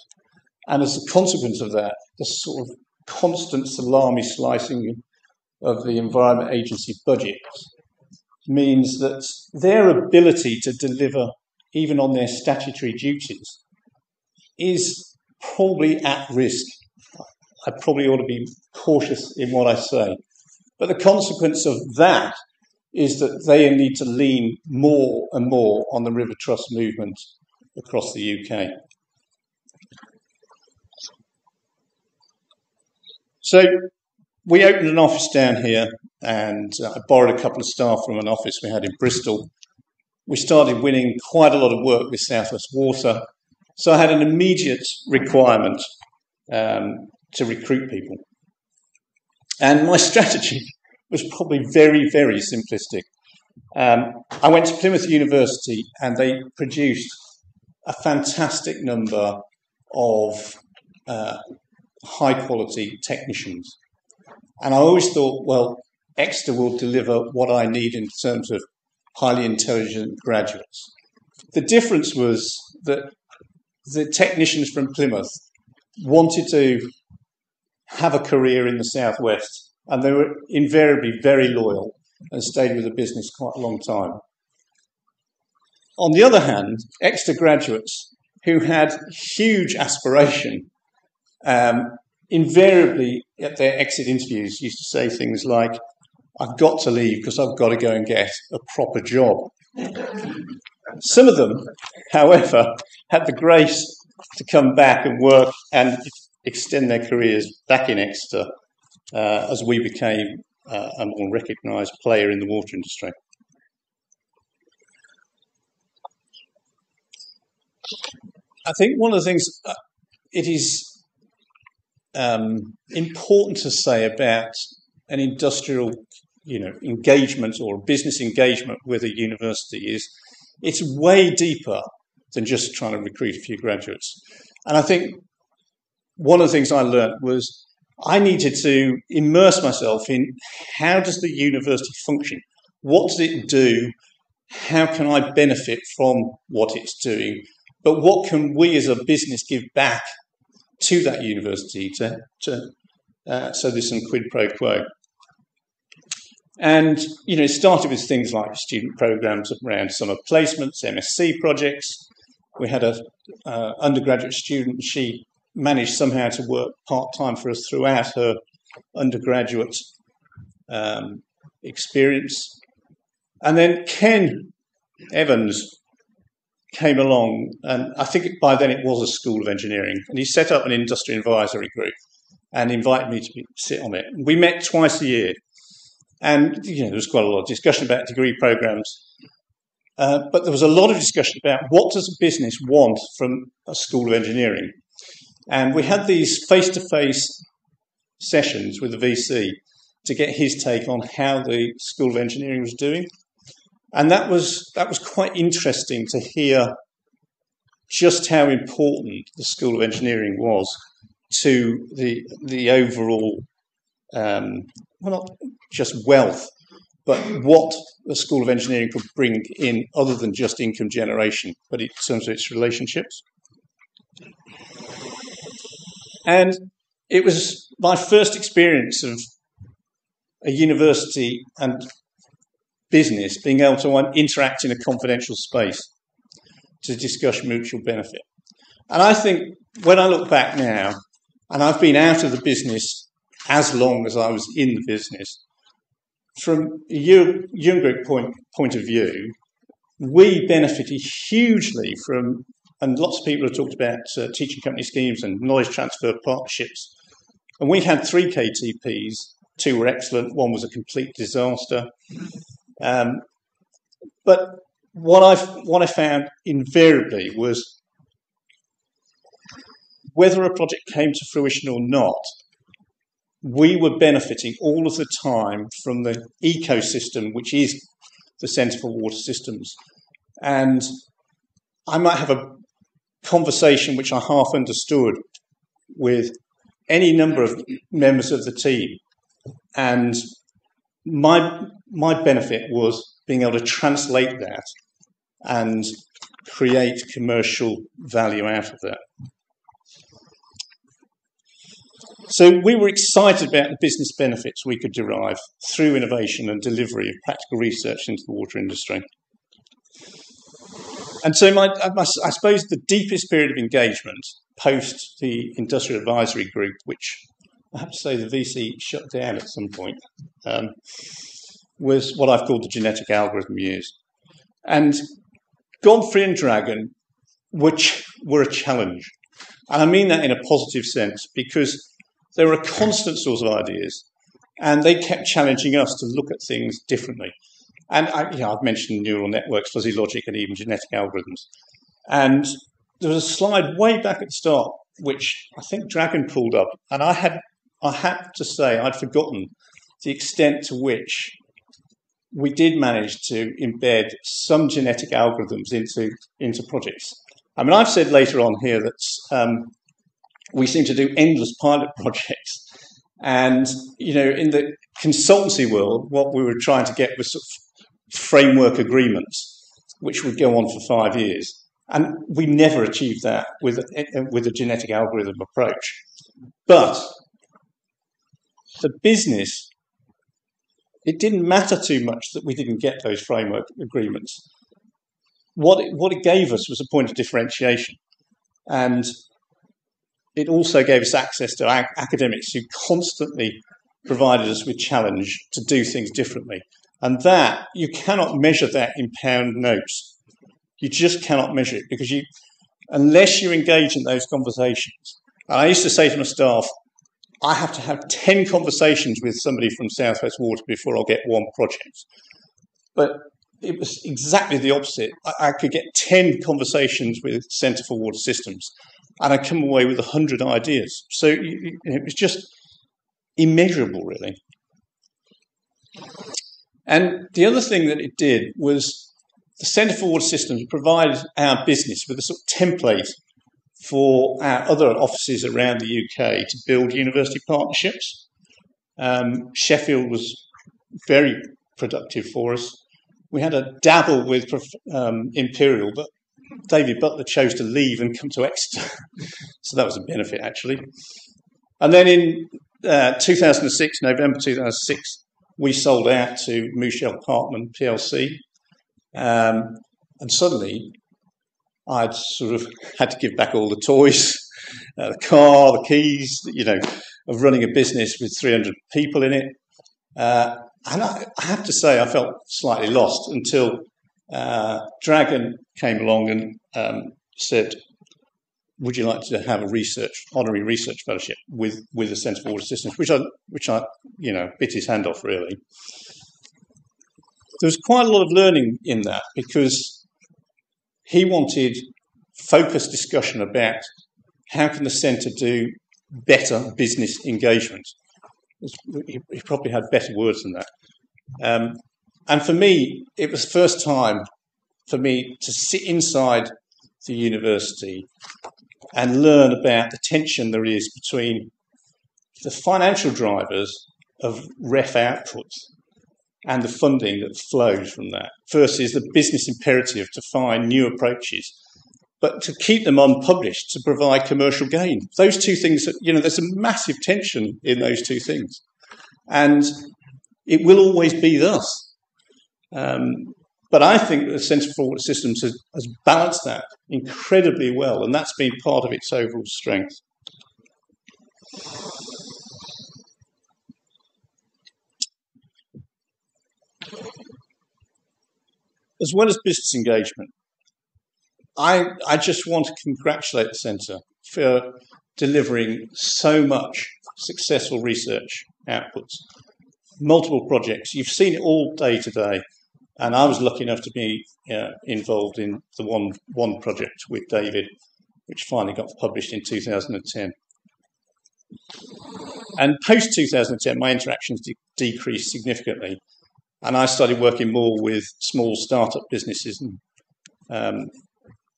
[SPEAKER 10] And as a consequence of that, the sort of constant salami slicing of the Environment Agency budget means that their ability to deliver, even on their statutory duties, is probably at risk. I probably ought to be cautious in what I say. But the consequence of that is that they need to lean more and more on the River Trust movement across the UK. So we opened an office down here, and I borrowed a couple of staff from an office we had in Bristol. We started winning quite a lot of work with South West Water, so I had an immediate requirement to recruit people. And my strategy was probably very, very simplistic. I went to Plymouth University and they produced a fantastic number of high-quality technicians. And I always thought, well, Exeter will deliver what I need in terms of highly intelligent graduates. The difference was that the technicians from Plymouth wanted to have a career in the southwest, and they were invariably very loyal and stayed with the business quite a long time. On the other hand, Exeter graduates who had huge aspiration invariably at their exit interviews used to say things like, I've got to leave because I've got to go and get a proper job. Some of them, however, had the grace to come back and work and extend their careers back in Exeter as we became a more recognised player in the water industry. I think one of the things it is important to say about an industrial, engagement or business engagement with a university is it's way deeper than just trying to recruit a few graduates. And I think one of the things I learned was I needed to immerse myself in how does the university function? What does it do? How can I benefit from what it's doing? but what can we as a business give back to that university so there's some quid pro quo. And, it started with things like student programs around summer placements, MSc projects. We had an undergraduate student. She managed somehow to work part-time for us throughout her undergraduate experience. And then Ken Evans came along, and I think by then it was a School of Engineering, and he set up an industry advisory group and invited me to sit on it. We met twice a year, and there was quite a lot of discussion about degree programs, but there was a lot of discussion about what does a business want from a School of Engineering. And we had these face-to-face sessions with the VC to get his take on how the School of Engineering was doing. And that was quite interesting to hear just how important the School of Engineering was to the overall, well, not just wealth, but what the School of Engineering could bring in other than just income generation, but in terms of its relationships. And it was my first experience of a university and business being able to interact in a confidential space to discuss mutual benefit. And I think when I look back now, and I've been out of the business as long as I was in the business, from a Young Group point of view, we benefited hugely from, and lots of people have talked about teaching company schemes and knowledge transfer partnerships. And we had 3 KTPs, 2 were excellent, 1 was a complete disaster. But what I found invariably was whether a project came to fruition or not, we were benefiting all of the time from the ecosystem, which is the Centre for Water Systems. And I might have a conversation which I half understood with any number of members of the team, and my benefit was being able to translate that and create commercial value out of that. So we were excited about the business benefits we could derive through innovation and delivery of practical research into the water industry. And so I suppose the deepest period of engagement post the industrial advisory group, which I have to say the VC shut down at some point, was what I've called the genetic algorithm years. And Godfrey and Dragon, which were a challenge. And I mean that in a positive sense, because they were a constant source of ideas, and they kept challenging us to look at things differently. And I've mentioned neural networks, fuzzy logic, and even genetic algorithms. And there was a slide way back at the start, which I think Dragon pulled up, and I had to say I'd forgotten the extent to which we did manage to embed some genetic algorithms into projects. I mean, I've said later on here that we seem to do endless pilot projects. And, in the consultancy world, what we were trying to get was sort of framework agreements, which would go on for 5 years. And we never achieved that with a genetic algorithm approach. But the business, it didn't matter too much that we didn't get those framework agreements. What it gave us was a point of differentiation. And it also gave us access to academics who constantly provided us with challenge to do things differently. And that, you cannot measure that in pound notes. You just cannot measure it because unless you engage in those conversations. And I used to say to my staff, I have to have 10 conversations with somebody from South West Water before I'll get one project. But it was exactly the opposite. I could get 10 conversations with Centre for Water Systems, and I'd come away with 100 ideas. So it was just immeasurable, really. And the other thing that it did was the Centre for Water Systems provided our business with a sort of template for our other offices around the UK to build university partnerships. Sheffield was very productive for us. We had a dabble with Imperial, but David Butler chose to leave and come to Exeter. So that was a benefit, actually. And then in 2006, November 2006, we sold out to Michel Parkman PLC. And suddenly, I'd sort of had to give back all the toys, the car, the keys, of running a business with 300 people in it. And I have to say, I felt slightly lost until Dragon came along and said, would you like to have a honorary research fellowship with the Centre for Water Systems, which I bit his hand off, really. There was quite a lot of learning in that because he wanted focused discussion about how can the centre do better business engagement. He probably had better words than that. And for me, it was the first time for me to sit inside the university and learn about the tension there is between the financial drivers of REF output and the funding that flows from that versus the business imperative to find new approaches, but to keep them unpublished to provide commercial gain. Those two things, there's a massive tension in those two things. And it will always be thus. But I think the Centre for Water Systems has balanced that incredibly well, and that's been part of its overall strength. As well as business engagement, I just want to congratulate the Centre for delivering so much successful research outputs, multiple projects. You've seen it all day today, and I was lucky enough to be involved in the one project with David, which finally got published in 2010. And post 2010, my interactions decreased significantly, and I started working more with small startup businesses and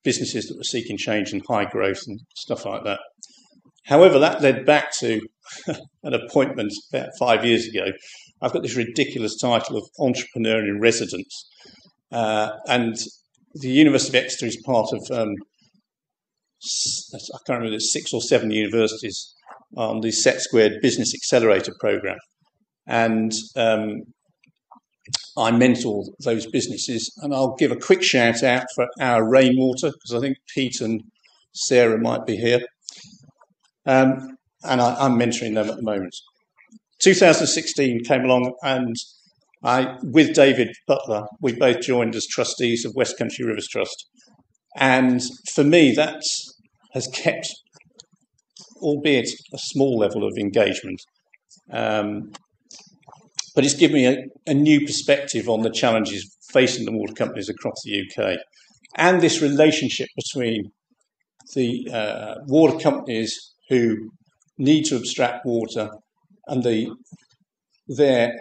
[SPEAKER 10] businesses that were seeking change and high growth and stuff like that. However, that led back to an appointment about 5 years ago. I've got this ridiculous title of Entrepreneur in Residence. And the University of Exeter is part of, I can't remember, there's 6 or 7 universities on the Set Squared Business Accelerator program. And I mentor those businesses. And I'll give a quick shout out for our rainwater, because I think Pete and Sarah might be here. And I'm mentoring them at the moment. 2016 came along, and with David Butler, we both joined as trustees of West Country Rivers Trust. And for me, that has kept, albeit a small level of engagement, but it's given me a new perspective on the challenges facing the water companies across the UK, and this relationship between the water companies who need to abstract water and their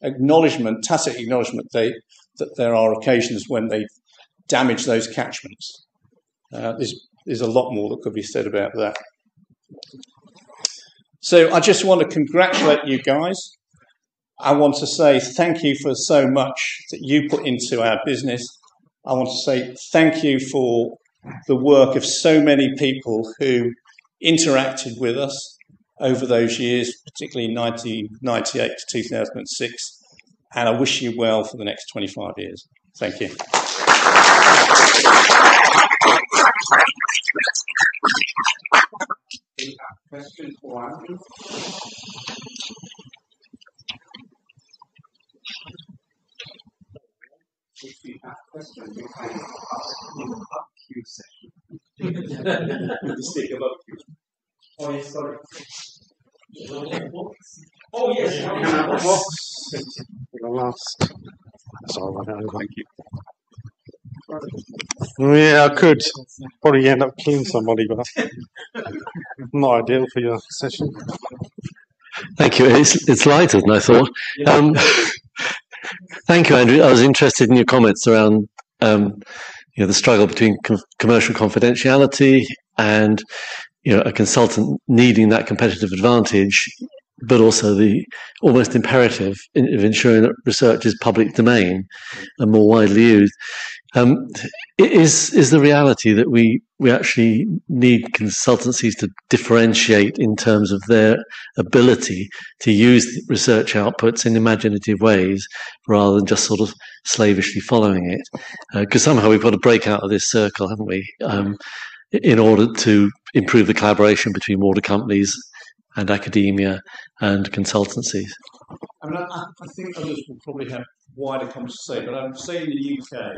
[SPEAKER 10] acknowledgement, tacit acknowledgement that there are occasions when they damage those catchments. There's a lot more that could be said about that. So I just want to congratulate you guys. I want to say thank you for so much that you put into our business. I want to say thank you for the work of so many people who interacted with us over those years, particularly 1998 to 2006, and I wish you well for the next 25 years. Thank you.
[SPEAKER 1] Question for Andrew. If you have questions, you can ask in the up queue section. With the stick of up queue. Oh, yes, sorry. Oh, yes.
[SPEAKER 4] The last. Sorry, thank you. Yeah, I could probably end up killing somebody, but not ideal for your session.
[SPEAKER 11] Thank you. It's lighter than I thought. Thank you, Andrew. I was interested in your comments around the struggle between commercial confidentiality and a consultant needing that competitive advantage, but also the almost imperative of ensuring that research is public domain and more widely used. Is the reality that we actually need consultancies to differentiate in terms of their ability to use research outputs in imaginative ways rather than just sort of slavishly following it? Because somehow we've got to break out of this circle, haven't we, in order to improve the collaboration between water companies and academia and consultancies.
[SPEAKER 12] I mean, I think others will probably have wider comments to say, but I would say in the UK,